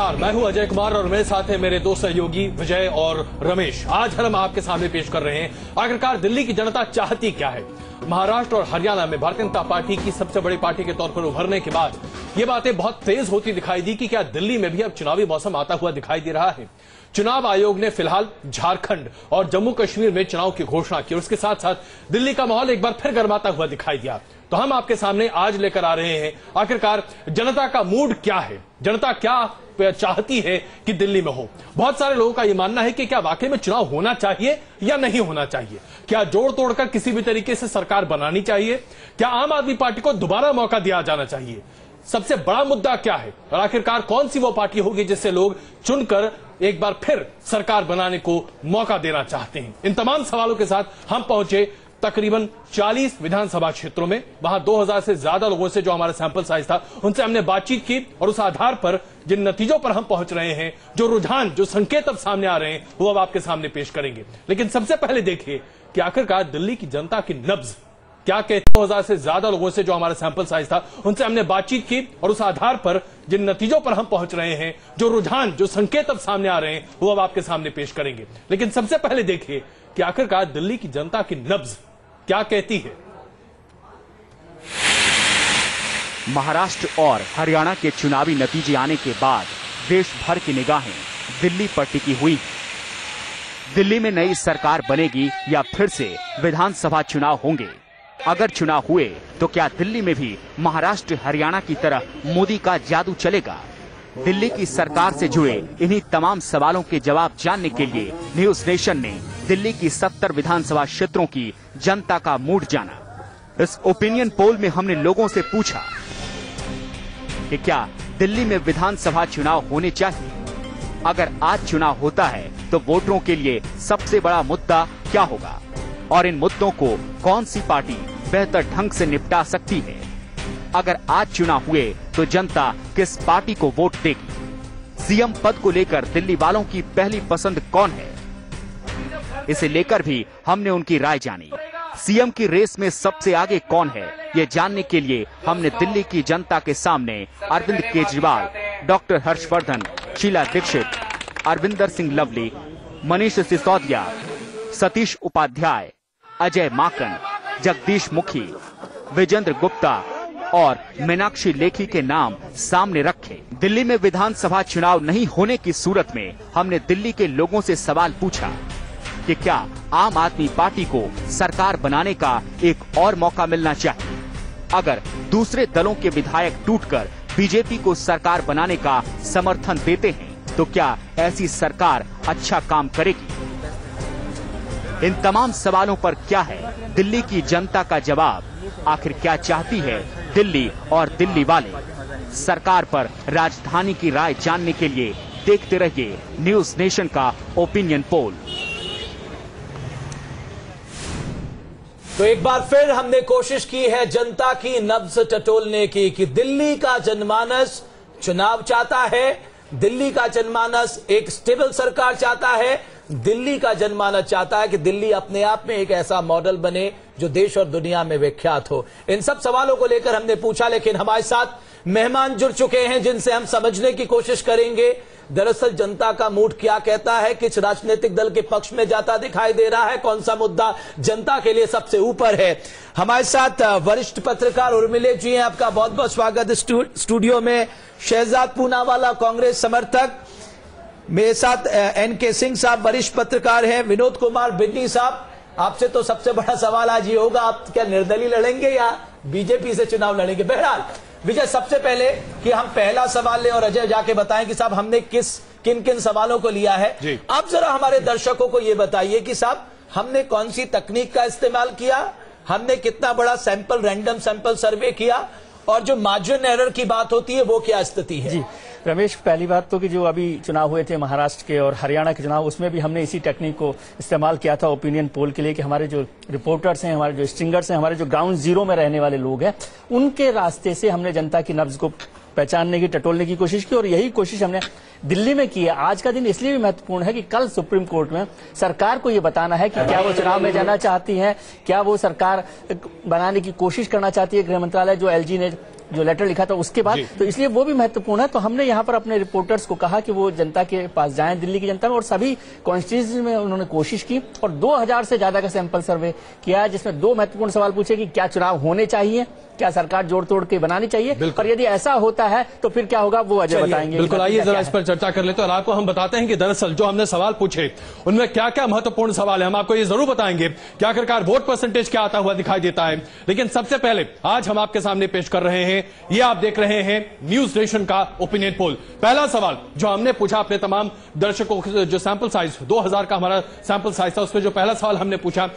नमस्कार, मैं हूं अजय कुमार और मेरे साथ है मेरे दो सहयोगी विजय और रमेश। आज हम आपके सामने पेश कर रहे हैं आखिरकार दिल्ली की जनता चाहती क्या है। महाराष्ट्र और हरियाणा में भारतीय जनता पार्टी की सबसे बड़ी पार्टी के तौर पर उभरने के बाद ये बातें बहुत तेज होती दिखाई दी कि क्या दिल्ली में भी अब चुनावी मौसम आता हुआ दिखाई दे रहा है। चुनाव आयोग ने फिलहाल झारखंड और जम्मू कश्मीर में चुनाव की घोषणा की और उसके साथ साथ दिल्ली का माहौल एक बार फिर गर्माता हुआ दिखाई दिया। तो हम आपके सामने आज लेकर आ रहे हैं आखिरकार जनता का मूड क्या है, जनता क्या चाहती है कि दिल्ली में हो। बहुत सारे लोगों का यह मानना है कि क्या वाकई में चुनाव होना चाहिए या नहीं होना चाहिए, क्या जोड़ तोड़कर किसी भी तरीके से सरकार बनानी चाहिए, क्या आम आदमी पार्टी को दोबारा मौका दिया जाना चाहिए, सबसे बड़ा मुद्दा क्या है और आखिरकार कौन सी वो पार्टी होगी जिससे लोग चुनकर एक बार फिर सरकार बनाने को मौका देना चाहते हैं। इन तमाम सवालों के साथ हम पहुंचे तकरीबन 40 विधानसभा क्षेत्रों में। वहां 2000 से ज्यादा लोगों से जो हमारा सैंपल साइज था उनसे हमने बातचीत की और उस आधार पर जिन नतीजों पर हम पहुंच रहे हैं, जो रुझान, जो संकेत अब सामने आ रहे हैं, वो अब आपके सामने पेश करेंगे। लेकिन सबसे पहले देखिए कि आखिरकार दिल्ली की जनता की नब्ज क्या कहते। 2000 से ज्यादा लोगों से जो हमारा सैंपल साइज था उनसे हमने बातचीत की और उस आधार पर जिन नतीजों पर हम पहुंच रहे हैं, जो रुझान, जो संकेत अब सामने आ रहे हैं, वो अब आपके सामने पेश करेंगे। लेकिन सबसे पहले देखिए कि आखिरकार दिल्ली की जनता की नब्ज क्या कहती है। महाराष्ट्र और हरियाणा के चुनावी नतीजे आने के बाद देश भर की निगाहें दिल्ली पर टिकी हुई हैं। दिल्ली में नई सरकार बनेगी या फिर से विधानसभा चुनाव होंगे। अगर चुनाव हुए तो क्या दिल्ली में भी महाराष्ट्र हरियाणा की तरह मोदी का जादू चलेगा? दिल्ली की सरकार से जुड़े इन्हीं तमाम सवालों के जवाब जानने के लिए न्यूज नेशन ने दिल्ली की 70 विधानसभा क्षेत्रों की जनता का मूड जाना। इस ओपिनियन पोल में हमने लोगों से पूछा कि क्या दिल्ली में विधानसभा चुनाव होने चाहिए। अगर आज चुनाव होता है तो वोटरों के लिए सबसे बड़ा मुद्दा क्या होगा और इन मुद्दों को कौन सी पार्टी बेहतर ढंग से निपटा सकती है। अगर आज चुनाव हुए तो जनता किस पार्टी को वोट देगी। सीएम पद को लेकर दिल्ली वालों की पहली पसंद कौन है, इसे लेकर भी हमने उनकी राय जानी। सीएम की रेस में सबसे आगे कौन है, ये जानने के लिए हमने दिल्ली की जनता के सामने अरविंद केजरीवाल, डॉक्टर हर्षवर्धन, शीला दीक्षित, अरविंदर सिंह लवली, मनीष सिसोदिया, सतीश उपाध्याय, अजय माकन, जगदीश मुखी, विजेंद्र गुप्ता और मीनाक्षी लेखी के नाम सामने रखे। दिल्ली में विधानसभा चुनाव नहीं होने की सूरत में हमने दिल्ली के लोगों से सवाल पूछा कि क्या आम आदमी पार्टी को सरकार बनाने का एक और मौका मिलना चाहिए। अगर दूसरे दलों के विधायक टूटकर बीजेपी को सरकार बनाने का समर्थन देते हैं तो क्या ऐसी सरकार अच्छा काम करेगी। इन तमाम सवालों पर क्या है दिल्ली की जनता का जवाब। आखिर क्या चाहती है दिल्ली और दिल्ली वाले। सरकार पर राजधानी की राय जानने के लिए देखते रहिए न्यूज नेशन का ओपिनियन पोल। तो एक बार फिर हमने कोशिश की है जनता की नब्ज टटोलने की कि दिल्ली का जनमानस चुनाव चाहता है, दिल्ली का जनमानस एक स्टेबल सरकार चाहता है, दिल्ली का जनमानस चाहता है कि दिल्ली अपने आप में एक ऐसा मॉडल बने जो देश और दुनिया में विख्यात हो। इन सब सवालों को लेकर हमने पूछा, लेकिन हमारे साथ मेहमान जुड़ चुके हैं जिनसे हम समझने की कोशिश करेंगे दरअसल जनता का मूड क्या कहता है, किस राजनीतिक दल के पक्ष में जाता दिखाई दे रहा है, कौन सा मुद्दा जनता के लिए सबसे ऊपर है। हमारे साथ वरिष्ठ पत्रकार उर्मिला जी हैं, आपका बहुत बहुत स्वागत स्टूडियो में। शहजाद पूनावाला कांग्रेस समर्थक, मेरे साथ एनके सिंह साहब वरिष्ठ पत्रकार हैं, विनोद कुमार बिन्नी साहब। आपसे तो सबसे बड़ा सवाल आज ये होगा, आप क्या निर्दलीय लड़ेंगे या बीजेपी से चुनाव लड़ेंगे। बहरहाल विजय, सबसे पहले कि हम पहला सवाल लें और अजय जाके बताएं कि साहब हमने किन किन सवालों को लिया है। आप जरा हमारे दर्शकों को यह बताइए कि साहब हमने कौन सी तकनीक का इस्तेमाल किया, हमने कितना बड़ा सैंपल, रैंडम सैंपल सर्वे किया और जो मार्जिन एरर की बात होती है वो क्या स्थिति है। जी रमेश, पहली बात तो कि जो अभी चुनाव हुए थे महाराष्ट्र के और हरियाणा के चुनाव, उसमें भी हमने इसी टेक्निक को इस्तेमाल किया था ओपिनियन पोल के लिए कि हमारे जो रिपोर्टर्स हैं, हमारे जो स्ट्रिंगर्स हैं, हमारे जो ग्राउंड जीरो में रहने वाले लोग हैं, उनके रास्ते से हमने जनता की नब्ज को पहचानने की, टटोलने की कोशिश की और यही कोशिश हमने दिल्ली में की है। आज का दिन इसलिए भी महत्वपूर्ण है कि कल सुप्रीम कोर्ट में सरकार को यह बताना है कि क्या वो चुनाव में जाना चाहती है, क्या वो सरकार बनाने की कोशिश करना चाहती है। गृह मंत्रालय जो एलजी ने जो लेटर लिखा था उसके बाद, तो इसलिए वो भी महत्वपूर्ण है। तो हमने यहाँ पर अपने रिपोर्टर्स को कहा कि वो जनता के पास जाएं, दिल्ली की जनता में, और सभी कॉन्स्टिट्यूंसी में उन्होंने कोशिश की और 2000 से ज्यादा का सैंपल सर्वे किया, जिसमें 2 महत्वपूर्ण सवाल पूछे कि क्या चुनाव होने चाहिए, क्या सरकार जोड़ तोड़ के बनानी चाहिए, और यदि ऐसा होता है तो फिर क्या होगा वो अजय बताएंगे। बिल्कुल, आइए जरा इस पर चर्चा कर लेते हैं और आपको हम बताते हैं कि दरअसल जो हमने सवाल पूछे उनमें क्या क्या महत्वपूर्ण सवाल है, हम आपको ये जरूर बताएंगे कि आखिरकार वोट परसेंटेज क्या आता हुआ दिखाई देता है। लेकिन सबसे पहले आज हम आपके सामने पेश कर रहे हैं, ये आप देख रहे हैं न्यूज नेशन का ओपिनियन पोल। पहला सवाल जो हमने पूछा अपने तमाम दर्शकों, जो सैंपल साइज 2000 का हमारा सैंपल साइज था, उसमें जो पहला सवाल हमने पूछा,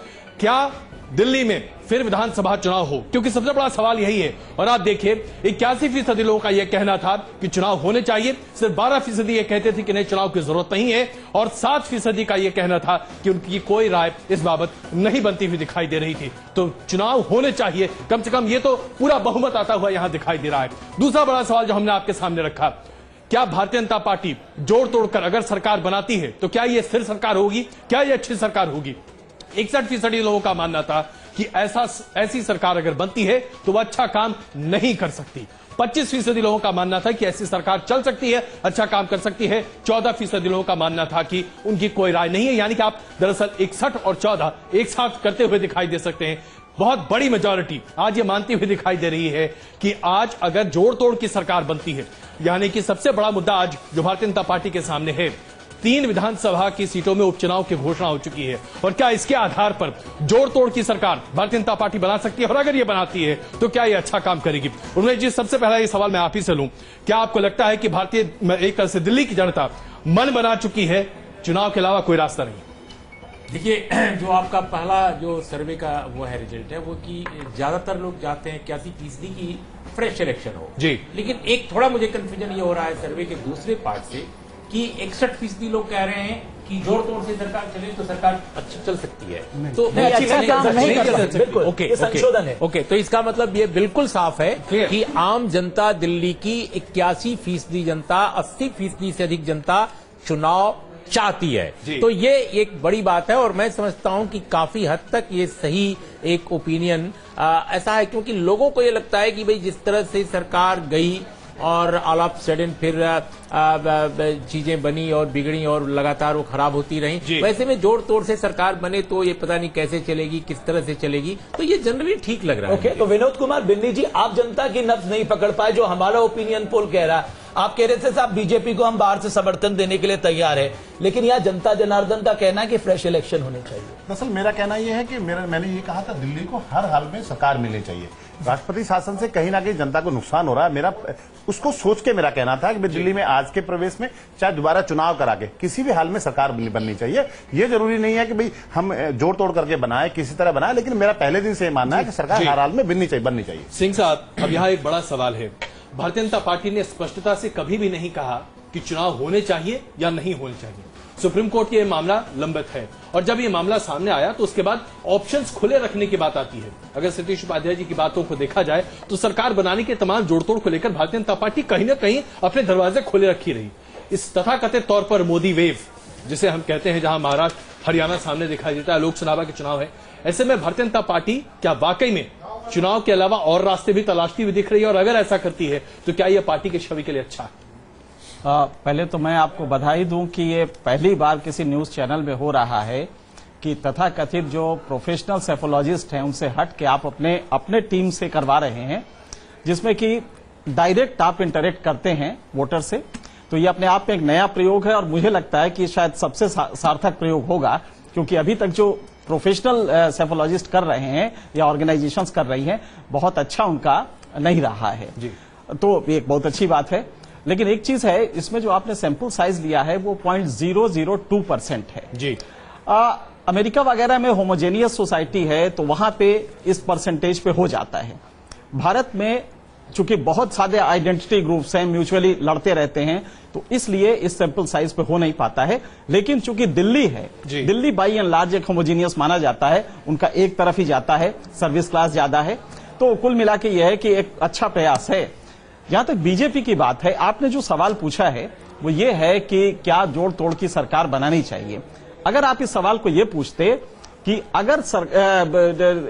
क्या दिल्ली में फिर विधानसभा चुनाव हो, क्योंकि सबसे बड़ा सवाल यही है। और आप देखिए 81% लोगों का यह कहना था कि चुनाव होने चाहिए, सिर्फ 12% ये कहते थे कि नहीं चुनाव की जरूरत नहीं है, और 7% का यह कहना था कि उनकी कोई राय इस बाबत नहीं बनती हुई दिखाई दे रही थी। तो चुनाव होने चाहिए, कम से कम ये तो पूरा बहुमत आता हुआ यहां दिखाई दे रहा है। दूसरा बड़ा सवाल जो हमने आपके सामने रखा, क्या भारतीय जनता पार्टी जोड़ तोड़कर अगर सरकार बनाती है तो क्या यह स्थिर सरकार होगी, क्या यह अच्छी सरकार होगी? 61% लोगों का मानना था कि ऐसी सरकार अगर बनती है तो वह अच्छा काम नहीं कर सकती। 25% लोगों का मानना था कि ऐसी सरकार चल सकती है, अच्छा काम कर सकती है। 14% लोगों का मानना था कि उनकी कोई राय नहीं है। यानी कि आप दरअसल 61 और 14 एक साथ करते हुए दिखाई दे सकते हैं। बहुत बड़ी मेजॉरिटी आज ये मानती हुई दिखाई दे रही है कि आज अगर जोड़ तोड़ की सरकार बनती है, यानी कि सबसे बड़ा मुद्दा आज जो भारतीय जनता पार्टी के सामने है, 3 विधानसभा की सीटों में उपचुनाव की घोषणा हो चुकी है, और क्या इसके आधार पर जोड़ तोड़ की सरकार भारतीय जनता पार्टी बना सकती है? और अगर ये बनाती है तो क्या ये अच्छा काम करेगी? उन्होंने जी सबसे पहला ये सवाल मैं आप ही से लूं, क्या आपको लगता है कि भारतीय एक तरह से दिल्ली की जनता मन बना चुकी है, चुनाव के अलावा कोई रास्ता नहीं? देखिए, जो आपका पहला जो सर्वे का वो है रिजल्ट है वो कि ज्यादातर लोग चाहते हैं 81% की फ्रेश इलेक्शन हो जी। लेकिन एक थोड़ा मुझे कंफ्यूजन ये हो रहा है सर्वे के दूसरे पार्ट से कि 61% लोग कह रहे हैं कि जोड़ तोड़ से सरकार चले तो सरकार अच्छी चल सकती है, तो ओके संशोधन है। ओके, तो इसका मतलब ये बिल्कुल साफ है कि आम जनता, दिल्ली की 81% जनता, 80% से अधिक जनता चुनाव चाहती है। तो ये एक बड़ी बात है और मैं समझता हूं कि काफी हद तक ये सही एक ओपिनियन ऐसा है, क्योंकि लोगों को ये लगता है कि भाई जिस तरह से सरकार गई और ऑल ऑफ सडन फिर चीजें बनी और बिगड़ी और लगातार वो खराब होती रही, वैसे में जोड़ तोड़ से सरकार बने तो ये पता नहीं कैसे चलेगी, किस तरह से चलेगी, तो ये जनरली ठीक लग रहा है। तो विनोद कुमार बिन्नी जी, आप जनता की नब्ज नहीं पकड़ पाए, जो हमारा ओपिनियन पोल कह रहा है। आप कह रहे थे साहब बीजेपी को हम बाहर से समर्थन देने के लिए तैयार है, लेकिन यहाँ जनता जनार्दन का कहना है कि फ्रेश इलेक्शन होने चाहिए। दरअसल मेरा कहना यह है कि मैंने ये कहा था दिल्ली को हर हाल में सरकार मिलनी चाहिए। राष्ट्रपति शासन से कहीं ना कहीं जनता को नुकसान हो रहा है, मेरा उसको सोच के मेरा कहना था कि दिल्ली में आज के प्रवेश में चाहे दोबारा चुनाव करा के किसी भी हाल में सरकार बननी चाहिए। ये जरूरी नहीं है कि भाई हम जोड़ तोड़ करके बनाए, किसी तरह बनाए, लेकिन मेरा पहले दिन से मानना है कि सरकार हर हाल में बननी चाहिए। सिंह साहब, अब यहाँ एक बड़ा सवाल है, भारतीय जनता पार्टी ने स्पष्टता से कभी भी नहीं कहा कि चुनाव होने चाहिए या नहीं होने चाहिए। सुप्रीम कोर्ट के ये मामला लंबित है, और जब ये मामला सामने आया तो उसके बाद ऑप्शंस खुले रखने की बात आती है। अगर सतीश उपाध्याय जी की बातों को देखा जाए तो सरकार बनाने के तमाम जोड़तोड़ को लेकर भारतीय जनता पार्टी कहीं ना कहीं अपने दरवाजे खोले रखी रही। इस तथाकथित तौर पर मोदी वेव जिसे हम कहते हैं, जहां महाराष्ट्र हरियाणा सामने दिखाई देता है, लोकसभा के चुनाव है, ऐसे में भारतीय जनता पार्टी क्या वाकई में चुनाव के अलावा और रास्ते भी तलाशती हुई दिख रही है? और अगर ऐसा करती है तो क्या यह पार्टी की छवि के लिए अच्छा है? पहले तो मैं आपको बधाई दूं कि ये पहली बार किसी न्यूज चैनल में हो रहा है कि तथाकथित जो प्रोफेशनल सेफोलॉजिस्ट हैं उनसे हट के आप अपने टीम से करवा रहे हैं, जिसमें कि डायरेक्ट आप इंटरेक्ट करते हैं वोटर से। तो ये अपने आप में एक नया प्रयोग है और मुझे लगता है कि शायद सबसे सार्थक प्रयोग होगा, क्योंकि अभी तक जो प्रोफेशनल सेफोलॉजिस्ट कर रहे हैं या ऑर्गेनाइजेशंस कर रही हैं, बहुत अच्छा उनका नहीं रहा है जी। तो एक बहुत अच्छी बात है। लेकिन एक चीज है, इसमें जो आपने सैंपल साइज लिया है वो 0.002% है जी। अमेरिका वगैरह में होमोजेनियस सोसाइटी है तो वहां पे इस परसेंटेज पे हो जाता है। भारत में चूंकि बहुत सारे आइडेंटिटी ग्रुप्स हैं, म्यूचुअली लड़ते रहते हैं, तो इसलिए इस सैंपल साइज पे हो नहीं पाता है। लेकिन चूंकि दिल्ली है, दिल्ली बाई एंड लार्ज एक होमोजेनियस माना जाता है, उनका एक तरफ ही जाता है, सर्विस क्लास ज्यादा है, तो कुल मिला के यह है कि एक अच्छा प्रयास है। जहां तक बीजेपी की बात है, आपने जो सवाल पूछा है वो ये है कि क्या जोड़ तोड़ की सरकार बनानी चाहिए। अगर आप इस सवाल को ये पूछते कि अगर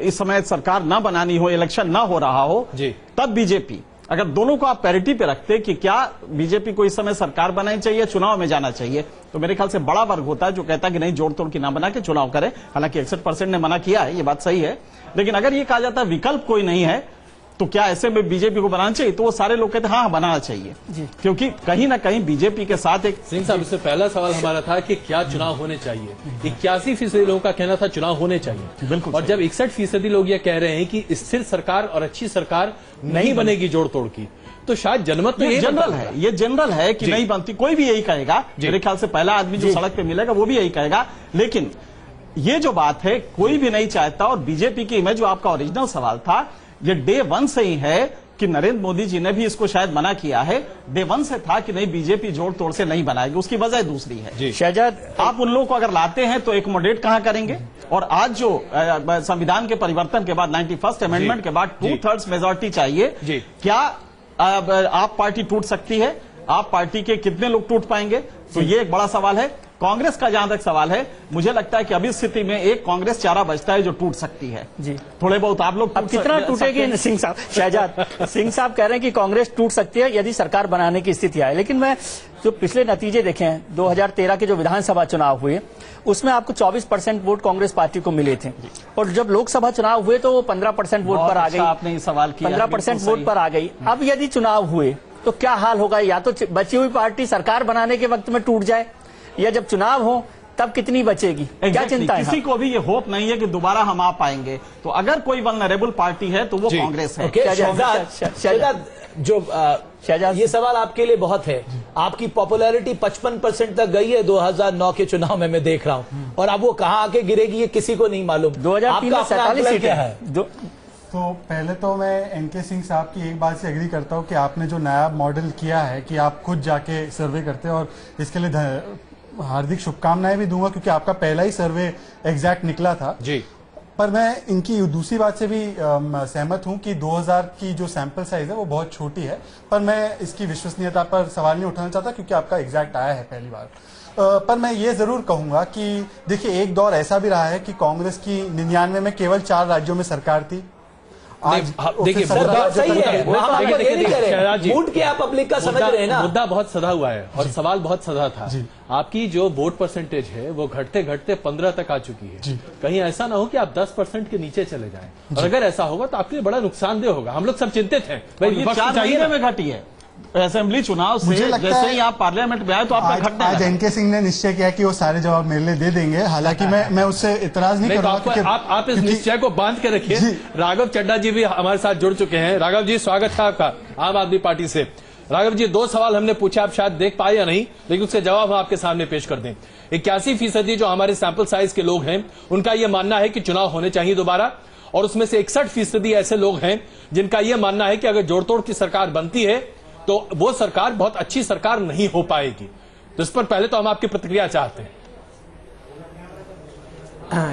इस समय सरकार ना बनानी हो, इलेक्शन ना हो रहा हो, तब बीजेपी अगर दोनों को आप पैरिटी पे रखते कि क्या बीजेपी को इस समय सरकार बनानी चाहिए, चुनाव में जाना चाहिए, तो मेरे ख्याल से बड़ा वर्ग होता है जो कहता है कि नहीं, जोड़ तोड़ की ना बना के चुनाव करे। हालांकि 61% ने मना किया है, ये बात सही है, लेकिन अगर ये कहा जाता है विकल्प कोई नहीं है तो क्या ऐसे में बीजेपी को बनाना चाहिए, तो वो सारे लोग कहते हैं हाँ बनाना चाहिए, क्योंकि कहीं ना कहीं बीजेपी के साथ एक सिंह साहब, इससे पहला सवाल हमारा था कि क्या चुनाव होने चाहिए। 81% लोगों का कहना था चुनाव होने चाहिए, बिल्कुल, और जब 61% लोग ये कह रहे हैं कि स्थिर सरकार और अच्छी सरकार नहीं बनेगी जोड़ तोड़ की, तो शायद जनमत तो ये जनरल है, ये जनरल है कि नहीं बनती, कोई भी यही कहेगा। मेरे ख्याल से पहला आदमी जो सड़क पे मिलेगा वो भी यही कहेगा। लेकिन ये जो बात है कोई भी नहीं चाहता, और बीजेपी की इमेज, जो आपका ओरिजिनल सवाल था, ये डे 1 से ही है कि नरेंद्र मोदी जी ने भी इसको शायद मना किया है, डे 1 से था कि नहीं, बीजेपी जोड़ तोड़ से नहीं बनाएगी। उसकी वजह दूसरी है, शहजाद, आप उन लोगों को अगर लाते हैं तो एकोमोडेट कहां करेंगे? और आज जो संविधान के परिवर्तन के बाद 91st अमेंडमेंट के बाद 2/3 मेजोरिटी चाहिए, क्या आप पार्टी टूट सकती है? आप पार्टी के कितने लोग टूट पाएंगे? तो ये एक बड़ा सवाल है। कांग्रेस का जहां तक सवाल है, मुझे लगता है कि अभी स्थिति में एक कांग्रेस चारा बचता है जो टूट सकती है। जी, थोड़े बहुत आप लोग अब कितना टूटेगी सिंह साहब? शहजाद, सिंह साहब कह रहे हैं कि कांग्रेस टूट सकती है यदि सरकार बनाने की स्थिति आए, लेकिन मैं जो पिछले नतीजे देखे हैं, 2013 के जो विधानसभा चुनाव हुए उसमें आपको 24% वोट कांग्रेस पार्टी को मिले थे, और जब लोकसभा चुनाव हुए तो वो 15% वोट पर आ गई। आपने सवाल किया, 15% वोट पर आ गई। अब यदि चुनाव हुए तो क्या हाल होगा? या तो बची हुई पार्टी सरकार बनाने के वक्त में टूट जाए, या जब चुनाव हो तब कितनी बचेगी? क्या चिंता है? किसी को भी ये होप नहीं है कि दोबारा हम आ पाएंगे। तो अगर कोई वल्नरेबल पार्टी है तो वो कांग्रेस है। शहजाद, ये सवाल आपके लिए बहुत है। आपकी पॉपुलैरिटी 55% तक गई है 2009 के चुनाव में, मैं देख रहा हूं, और अब वो कहां आके गिरेगी ये किसी को नहीं मालूम। 2003 में 47 सीटें हैं। तो पहले तो मैं एनके सिंह साहब की एक बात से एग्री करता हूं कि आपने जो नया मॉडल किया है कि आप खुद जाके सर्वे करते हैं, और इसके लिए हार्दिक शुभकामनाएं भी दूंगा, क्योंकि आपका पहला ही सर्वे एग्जैक्ट निकला था जी। पर मैं इनकी दूसरी बात से भी सहमत हूं कि 2000 की जो सैंपल साइज है वो बहुत छोटी है, पर मैं इसकी विश्वसनीयता पर सवाल नहीं उठाना चाहता क्योंकि आपका एग्जैक्ट आया है पहली बार। पर मैं ये जरूर कहूंगा कि देखिए, एक दौर ऐसा भी रहा है कि कांग्रेस की 99 में केवल 4 राज्यों में सरकार थी। देखिए, पब्लिक का समझ रहे हैं ना, मुद्दा बहुत सधा हुआ है और सवाल बहुत सधा था। आपकी जो वोट परसेंटेज है वो घटते घटते 15 तक आ चुकी है। कहीं ऐसा ना हो कि आप 10% के नीचे चले जाएं, और अगर ऐसा होगा तो आपके लिए बड़ा नुकसानदेह होगा। हम लोग सब चिंतित हैं। भाई 4 महीने में घटी है असेंबली चुनाव से, जैसे ही आप पार्लियामेंट में आए तो आपका घटना। आज एनके सिंह ने निश्चय किया कि वो सारे जवाब मेरे लिए दे देंगे, हालांकि मैं उससे इतराज नहीं करूंगा। आप इस निश्चय को बांध के रखिए। राघव चड्ढा जी भी हमारे साथ जुड़ चुके हैं। राघव जी, स्वागत है आपका आम आदमी पार्टी से। राघव जी, 2 सवाल हमने पूछा, आप शायद देख पाए या नहीं, लेकिन उसके जवाब हम आपके सामने पेश कर दें। 81% जो हमारे सैंपल साइज के लोग हैं उनका यह मानना है कि चुनाव होने चाहिए दोबारा, और उसमें से 61% ऐसे लोग हैं जिनका यह मानना है कि अगर जोड़तोड़ की सरकार बनती है तो वो सरकार बहुत अच्छी सरकार नहीं हो पाएगी। तो इस पर पहले तो हम आपकी प्रतिक्रिया चाहते हैं।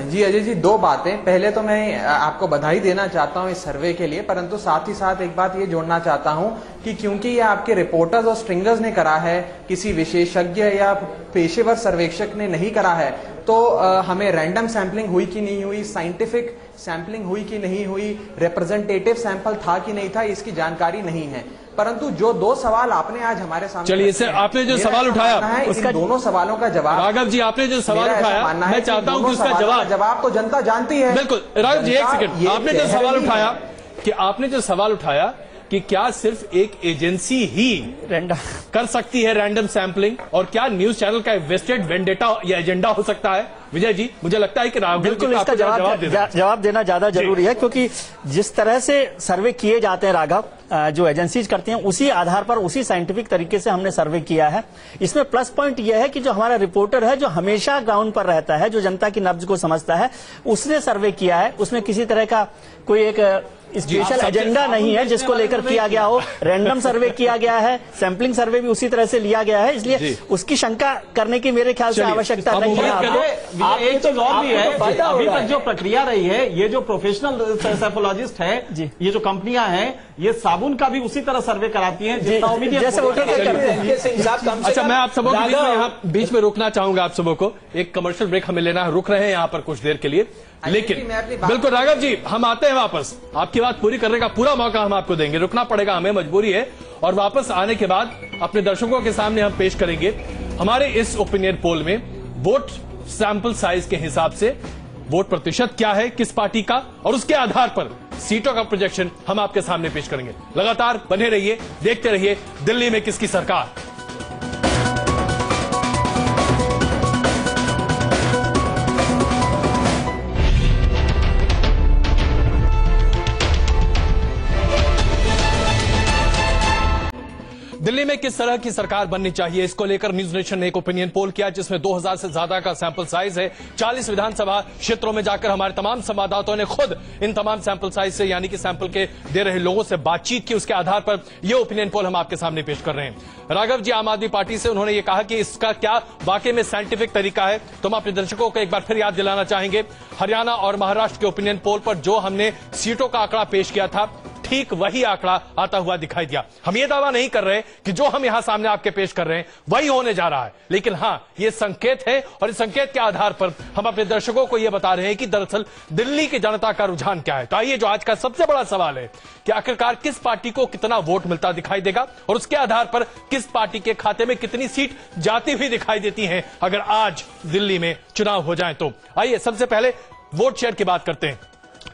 जी अजय जी, 2 बातें। पहले तो मैं आपको बधाई देना चाहता हूं इस सर्वे के लिए, परंतु साथ ही साथ एक बात ये जोड़ना चाहता हूं कि क्योंकि ये आपके रिपोर्टर्स और स्ट्रिंगर्स ने करा है, किसी विशेषज्ञ या पेशेवर सर्वेक्षक ने नहीं करा है, तो हमें रैंडम सैंपलिंग हुई कि नहीं हुई, साइंटिफिक सैंपलिंग हुई कि नहीं हुई, रिप्रेजेंटेटिव सैंपल था कि नहीं था, इसकी जानकारी नहीं है। परंतु जो 2 सवाल आपने आज हमारे सामने, चलिए सर, आपने जो सवाल उठाया उसका दोनों सवालों का जवाब, राघव जी आपने जो सवाल उठाया, मैं चाहता हूं कि उसका जवाब तो जनता जानती है। बिल्कुल राघव जी, एक सेकंड। आपने जो सवाल उठाया कि क्या सिर्फ एक एजेंसी ही कर सकती है रैंडम सैंपलिंग, और क्या न्यूज चैनल का वेस्टेड वेंडेटा या एजेंडा हो सकता है? विजय जी, मुझे लगता है कि बिल्कुल इसका जवाब देना ज्यादा जरूरी है, क्योंकि जिस तरह से सर्वे किए जाते हैं राघव, जो एजेंसीज करती हैं, उसी आधार पर, उसी साइंटिफिक तरीके से हमने सर्वे किया है। इसमें प्लस पॉइंट यह है कि जो हमारा रिपोर्टर है, जो हमेशा ग्राउंड पर रहता है, जो जनता की नब्ज को समझता है, उसने सर्वे किया है। उसमें किसी तरह का कोई एक स्पेशल एजेंडा नहीं है जिसको लेकर किया गया हो। रैंडम सर्वे किया गया है, सैंपलिंग सर्वे भी उसी तरह से लिया गया है, इसलिए उसकी शंका करने की मेरे ख्याल से आवश्यकता नहीं है। एक चीज और भी है, अभी तक जो प्रक्रिया रही है, ये जो प्रोफेशनल सेफोलॉजिस्ट है, ये जो कंपनियां हैं, ये साबुन का भी उसी तरह सर्वे कराती हैं जितना जैसे वोटर करते हैं। अच्छा, मैं आप सबों के यहाँ बीच में रुकना चाहूंगा। आप सबों को एक कमर्शियल ब्रेक हमें लेना है, रुक रहे हैं यहाँ पर कुछ देर के लिए, लेकिन बिल्कुल राघव जी, हम आते हैं वापस, आपकी बात पूरी करने का पूरा मौका हम आपको देंगे। रुकना पड़ेगा, हमें मजबूरी है, और वापस आने के बाद अपने दर्शकों के सामने हम पेश करेंगे हमारे इस ओपिनियन पोल में वोट सैंपल साइज के हिसाब से वोट प्रतिशत क्या है किस पार्टी का, और उसके आधार पर सीटों का प्रोजेक्शन हम आपके सामने पेश करेंगे। लगातार बने रहिए, देखते रहिए दिल्ली में किसकी सरकार। दिल्ली में किस तरह की सरकार बननी चाहिए, इसको लेकर न्यूज नेशन ने एक ओपिनियन पोल किया जिसमें 2000 से ज्यादा का सैंपल साइज है। 40 विधानसभा क्षेत्रों में जाकर हमारे तमाम संवाददाताओं ने खुद इन तमाम सैंपल साइज से, यानी कि सैंपल के दे रहे लोगों से बातचीत की। उसके आधार पर यह ओपिनियन पोल हम आपके सामने पेश कर रहे हैं। राघव जी आम आदमी पार्टी से, उन्होंने ये कहा कि इसका क्या वाकई में साइंटिफिक तरीका है, तो हम अपने दर्शकों को एक बार फिर याद दिलाना चाहेंगे हरियाणा और महाराष्ट्र के ओपिनियन पोल पर जो हमने सीटों का आंकड़ा पेश किया था, ठीक वही आंकड़ा आता हुआ दिखाई दिया। हम ये दावा नहीं कर रहे कि जो हम यहां सामने आपके पेश कर रहे हैं वही होने जा रहा है, लेकिन हां, ये संकेत है, और इस संकेत के आधार पर हम अपने दर्शकों को यह बता रहे हैं कि दरअसल दिल्ली की जनता का रुझान क्या है। तो आइए, जो आज का सबसे बड़ा सवाल है कि आखिरकार किस पार्टी को कितना वोट मिलता दिखाई देगा, और उसके आधार पर किस पार्टी के खाते में कितनी सीट जाती हुई दिखाई देती है अगर आज दिल्ली में चुनाव हो जाए तो। आइए सबसे पहले वोट शेयर की बात करते हैं।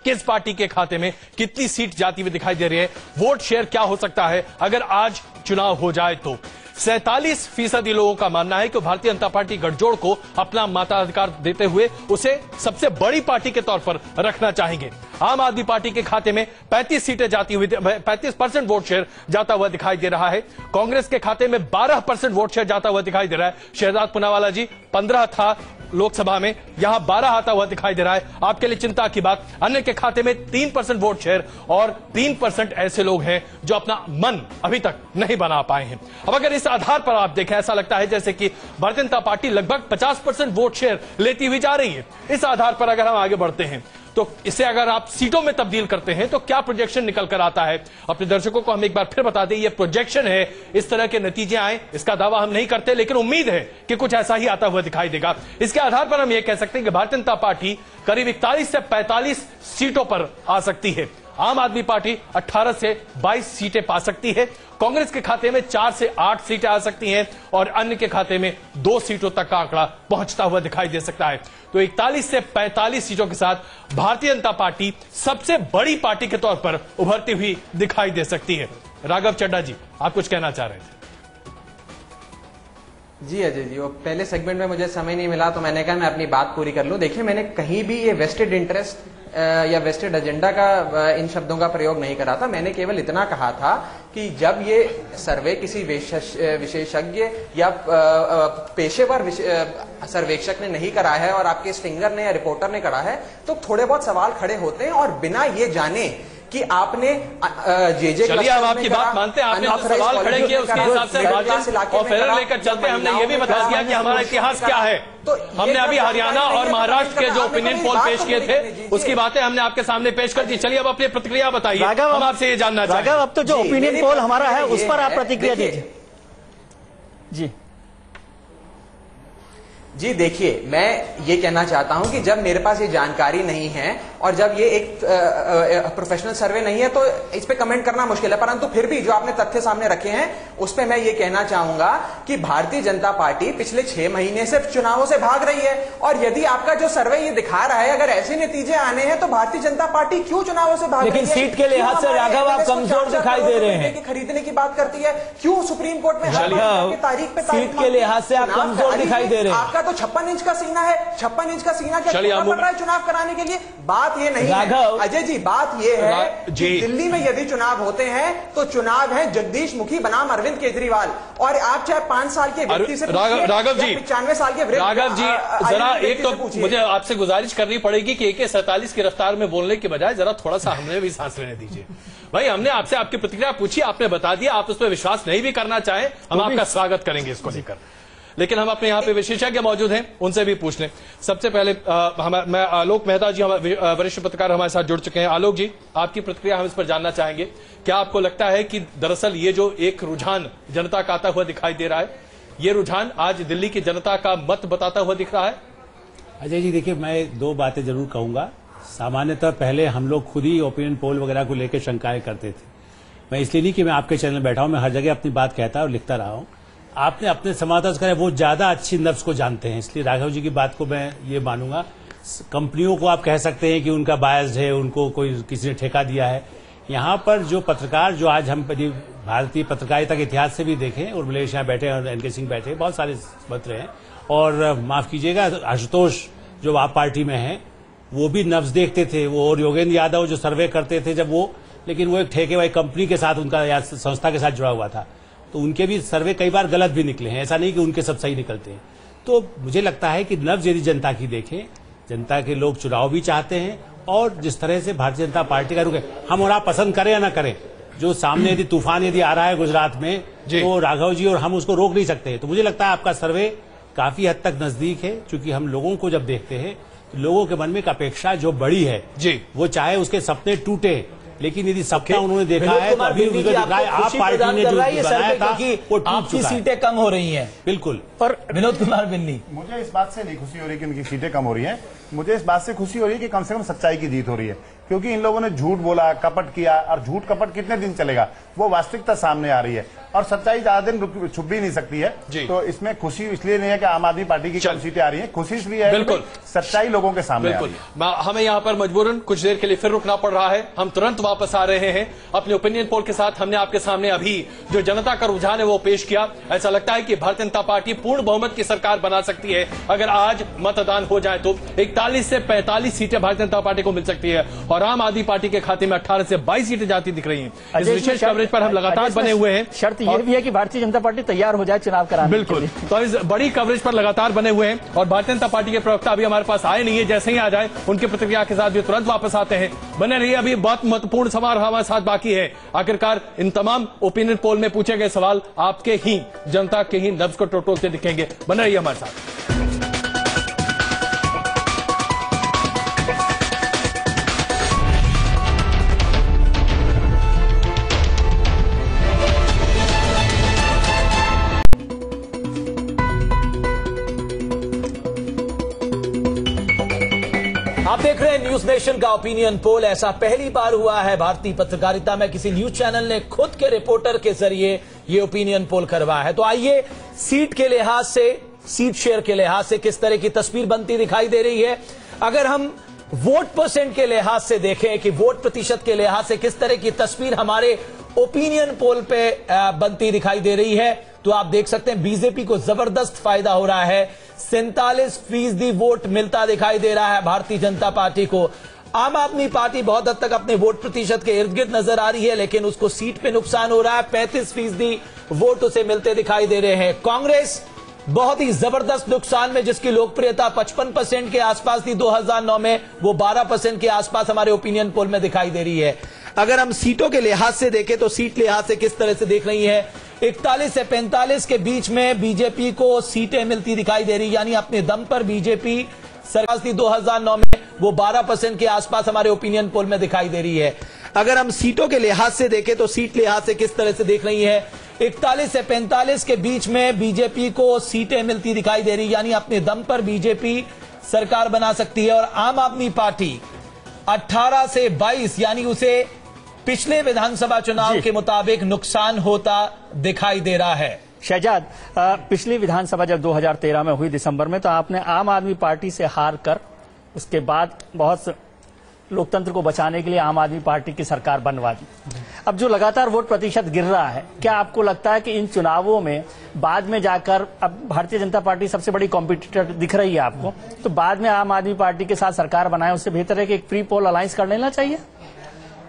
किस पार्टी के खाते में कितनी सीट जाती हुई दिखाई दे रही है, वोट शेयर क्या हो सकता है अगर आज चुनाव हो जाए तो। 47% लोगों का मानना है कि भारतीय जनता पार्टी गठजोड़ को अपना मताधिकार देते हुए उसे सबसे बड़ी पार्टी के तौर पर रखना चाहेंगे। आम आदमी पार्टी के खाते में 35 सीटें जाती हुई, 35% वोट शेयर जाता हुआ दिखाई दे रहा है। कांग्रेस के खाते में 12% वोट शेयर जाता हुआ दिखाई दे रहा है। शहजाद पूनावाला जी 15 था लोकसभा में, यहां 12 आता हुआ दिखाई दे रहा है। आपके लिए चिंता की बात, अन्य के खाते में 3% वोट शेयर, और 3% ऐसे लोग हैं जो अपना मन अभी तक नहीं बना पाए हैं। अब अगर इस आधार पर आप देखें, ऐसा लगता है जैसे कि भारतीय जनता पार्टी लगभग 50% वोट शेयर लेती हुई जा रही है। इस आधार पर अगर हम आगे बढ़ते हैं तो इसे अगर आप सीटों में तब्दील करते हैं तो क्या प्रोजेक्शन निकल कर आता है, अपने दर्शकों को हम एक बार फिर बता दें, यह प्रोजेक्शन है। इस तरह के नतीजे आए इसका दावा हम नहीं करते, लेकिन उम्मीद है कि कुछ ऐसा ही आता हुआ दिखाई देगा। इसके आधार पर हम यह कह सकते हैं कि भारतीय जनता पार्टी करीब 41 से 45 सीटों पर आ सकती है। आम आदमी पार्टी 18 से 22 सीटें पा सकती है। कांग्रेस के खाते में 4 से 8 सीटें आ सकती हैं, और अन्य के खाते में 2 सीटों तक का आंकड़ा पहुंचता हुआ दिखाई दे सकता है। तो 41 से 45 सीटों के साथ भारतीय जनता पार्टी सबसे बड़ी पार्टी के तौर पर उभरती हुई दिखाई दे सकती है। राघव चड्ढा जी, आप कुछ कहना चाह रहे थे? जी अजय जी, वो पहले सेगमेंट में मुझे समय नहीं मिला तो मैंने कहा मैं अपनी बात पूरी कर लूं। देखिए, मैंने कहीं भी ये वेस्टेड इंटरेस्ट या वेस्टेड एजेंडा का इन शब्दों का प्रयोग नहीं करा था। मैंने केवल इतना कहा था कि जब ये सर्वे किसी विशेषज्ञ या पेशेवर सर्वेक्षक ने नहीं करा है और आपके स्टिंगर ने या रिपोर्टर ने करा है, तो थोड़े बहुत सवाल खड़े होते हैं, और बिना ये जाने कि आपने जे चलिए, हम आपकी बात मानते हैं, आपने जो सवाल खड़े किए उसके हिसाब से मार्जिन और फेरर लेकर चलते। हमने ये भी बता दिया कि हमारा इतिहास क्या है। तो हमने अभी हरियाणा और महाराष्ट्र के जो ओपिनियन पोल पेश किए थे उसकी बातें हमने आपके सामने पेश कर दी। चलिए, अब अपनी प्रतिक्रिया बताइए, हम आपसे ये जानना चाहते हैं। अब तो जो ओपिनियन पोल हमारा है उस पर आप प्रतिक्रिया दीजिए। जी जी, देखिए, मैं ये कहना चाहता हूं कि जब मेरे पास ये जानकारी नहीं है और जब ये एक प्रोफेशनल सर्वे नहीं है तो इस पे कमेंट करना मुश्किल है, परंतु फिर भी जो आपने तथ्य सामने रखे हैं उस पे मैं ये कहना चाहूंगा कि भारतीय जनता पार्टी पिछले 6 महीने से चुनावों से भाग रही है, और यदि आपका जो सर्वे ये दिखा रहा है अगर ऐसे नतीजे आने हैं तो भारतीय जनता पार्टी क्यों चुनावों से भाग रही है? लेकिन सीट के लिहाज से राघव आप कमजोर दिखाई दे रहे हैं। खरीदने की बात करती है, क्यों सुप्रीम कोर्ट में तारीख पे सीट के लिहाज से आप कमजोर दिखाई दे रहे हैं। आपका तो 56 इंच का सीना है, 56 इंच का सीना क्या पड़ रहा है चुनाव कराने के लिए? बात ये नहीं है अजय जी, बात ये है कि दिल्ली में यदि चुनाव होते हैं तो चुनाव है जगदीश मुखी बनाम अरविंद केजरीवाल, और आप चाहे 5 साल के व्यक्ति से राघव जी, 95 साल के राघव जी, जरा एक तो मुझे आपसे गुजारिश करनी पड़ेगी कि AK-47 की रफ्तार में बोलने की बजाय जरा थोड़ा सा हमने भी सांस लेने दीजिए। भाई, हमने आपसे आपकी प्रतिक्रिया पूछी, आपने बता दिया, आप उस पर विश्वास नहीं भी करना चाहें, हम आपका स्वागत करेंगे इसको लेकर। लेकिन हम अपने यहाँ पे विशेषज्ञ मौजूद हैं, उनसे भी पूछ लें। सबसे पहले मैं आलोक मेहता जी, वरिष्ठ पत्रकार हमारे साथ जुड़ चुके हैं। आलोक जी, आपकी प्रतिक्रिया हम इस पर जानना चाहेंगे। क्या आपको लगता है कि दरअसल ये जो एक रुझान जनता का आता हुआ दिखाई दे रहा है, ये रुझान आज दिल्ली की जनता का मत बताता हुआ दिख रहा है? अजय जी, देखिए, मैं दो बातें जरूर कहूंगा। सामान्यतः पहले हम लोग खुद ही ओपिनियन पोल वगैरह को लेकर शंकाएं करते थे। मैं इसलिए नहीं कि मैं आपके चैनल में बैठा हूं, मैं हर जगह अपनी बात कहता और लिखता रहा हूं। आपने अपने संवाददाता करें, वो ज्यादा अच्छी नब्ज को जानते हैं, इसलिए राघव जी की बात को मैं ये मानूंगा। कंपनियों को आप कह सकते हैं कि उनका बायस्ड है, उनको कोई किसी ने ठेका दिया है। यहाँ पर जो पत्रकार, जो आज हम भारतीय पत्रकारिता के इतिहास से भी देखें, और मलेश यहाँ बैठे और एनके सिंह बैठे, बहुत सारे पत्र हैं, और माफ कीजिएगा आशुतोष जो आप पार्टी में हैं, वो भी नब्ज देखते थे। वो और योगेंद्र यादव जो सर्वे करते थे जब वो, लेकिन वो एक ठेके वाली कंपनी के साथ, उनका या संस्था के साथ जुड़ा हुआ था, तो उनके भी सर्वे कई बार गलत भी निकले हैं। ऐसा नहीं कि उनके सब सही निकलते हैं। तो मुझे लगता है कि नब्ज यदि जनता की देखें, जनता के लोग चुनाव भी चाहते हैं, और जिस तरह से भारतीय जनता पार्टी का रुख है, हम और आप पसंद करें या ना करें, जो सामने यदि तूफान यदि आ रहा है गुजरात में, तो राघव जी और हम उसको रोक नहीं सकते। तो मुझे लगता है आपका सर्वे काफी हद तक नजदीक है, क्योंकि हम लोगों को जब देखते हैं, लोगों के मन में एक अपेक्षा जो बड़ी है जी, वो चाहे उसके सपने टूटे, लेकिन यदि सपना उन्होंने देखा है तो अभी उनको दिखा है। आप पार्टी ने जो बनाया था वो आपकी सीटें कम हो रही हैं। बिल्कुल। और विनोद कुमार बिन्नी, मुझे इस बात से नहीं खुशी हो रही कि उनकी सीटें कम हो रही हैं, मुझे इस बात से खुशी हो रही है कि कम से कम सच्चाई की जीत हो रही है। क्योंकि इन लोगों ने झूठ बोला, कपट किया, और झूठ कपट कितने दिन चलेगा, वो वास्तविकता सामने आ रही है, और सच्चाई ज्यादा दिन छुप भी नहीं सकती है। तो इसमें खुशी इसलिए नहीं है कि आम आदमी पार्टी की कम सीटें आ रही हैं, खुशी इसलिए है बिल्कुल सच्चाई लोगों के सामने आ रही है। हमें यहाँ पर मजबूरन कुछ देर के लिए फिर रुकना पड़ रहा है, हम तुरंत वापस आ रहे हैं अपने ओपिनियन पोल के साथ। हमने आपके सामने अभी जो जनता का रुझान है वो पेश किया। ऐसा लगता है कि भारतीय जनता पार्टी पूर्ण बहुमत की सरकार बना सकती है अगर आज मतदान हो जाए तो। 41 से 45 सीटें भारतीय जनता पार्टी को मिल सकती है, और आम आदमी पार्टी के खाते में 18 से 22 सीटें जाती दिख रही हैं। इस विशेष कवरेज पर हम लगातार बने हुए हैं। शर्त यह भी है कि भारतीय जनता पार्टी तैयार हो जाए चुनाव कराने के लिए। बिल्कुल, तो इस बड़ी कवरेज पर लगातार बने हुए हैं, और भारतीय जनता पार्टी के प्रवक्ता अभी हमारे पास आए नहीं है। जैसे ही आ जाए उनकी प्रतिक्रिया के साथ भी तुरंत वापस आते हैं। बने रहिए, अभी बहुत महत्वपूर्ण सवाल हमारे साथ बाकी है। आखिरकार इन तमाम ओपिनियन पोल में पूछे गए सवाल आपके ही जनता के ही नब्ज को टटोलते दिखेंगे। बने रहिए हमारे साथ। आप देख रहे हैं न्यूज नेशन का ओपिनियन पोल। ऐसा पहली बार हुआ है भारतीय पत्रकारिता में, किसी न्यूज चैनल ने खुद के रिपोर्टर के जरिए ये ओपिनियन पोल करवाया है। तो आइए सीट के लिहाज से, सीट शेयर के लिहाज से किस तरह की तस्वीर बनती दिखाई दे रही है। अगर हम वोट परसेंट के लिहाज से देखें कि वोट प्रतिशत के लिहाज से किस तरह की तस्वीर हमारे ओपिनियन पोल पे बनती दिखाई दे रही है, तो आप देख सकते हैं बीजेपी को जबरदस्त फायदा हो रहा है। 47% वोट मिलता दिखाई दे रहा है भारतीय जनता पार्टी को। आम आदमी पार्टी बहुत हद तक अपने वोट प्रतिशत के इर्द गिर्द नजर आ रही है, लेकिन उसको सीट पे नुकसान हो रहा है। 35% वोट उसे मिलते दिखाई दे रहे हैं। कांग्रेस बहुत ही जबरदस्त नुकसान में, जिसकी लोकप्रियता 55% के आसपास थी 2009 में, वो 12% के आसपास हमारे ओपिनियन पोल में दिखाई दे रही है। अगर हम सीटों के लिहाज से देखें तो सीट लिहाज से किस तरह से देख रही है, 41 से 45 के बीच में बीजेपी को सीटें मिलती दिखाई दे रही, यानी अपने दम पर बीजेपी सरकार थी 2009 में, वो 12% के आसपास हमारे ओपिनियन पोल में दिखाई दे रही है। अगर हम सीटों के लिहाज से देखें तो सीट लिहाज से किस तरह से देख रही है, 41 से 45 के बीच में बीजेपी को सीटें मिलती दिखाई दे रही, यानी अपने दम पर बीजेपी सरकार बना सकती है। और आम आदमी पार्टी 18 से 22, यानी उसे पिछले विधानसभा चुनाव के मुताबिक नुकसान होता दिखाई दे रहा है। शहजाद, पिछली विधानसभा जब 2013 में हुई दिसंबर में, तो आपने आम आदमी पार्टी से हार कर उसके बाद बहुत लोकतंत्र को बचाने के लिए आम आदमी पार्टी की सरकार बनवा दी। अब जो लगातार वोट प्रतिशत गिर रहा है, क्या आपको लगता है कि इन चुनावों में बाद में जाकर, अब भारतीय जनता पार्टी सबसे बड़ी कॉम्पिटिटर दिख रही है आपको, तो बाद में आम आदमी पार्टी के साथ सरकार बनाए, उससे बेहतर है कि एक प्री पोल अलायंस कर लेना चाहिए?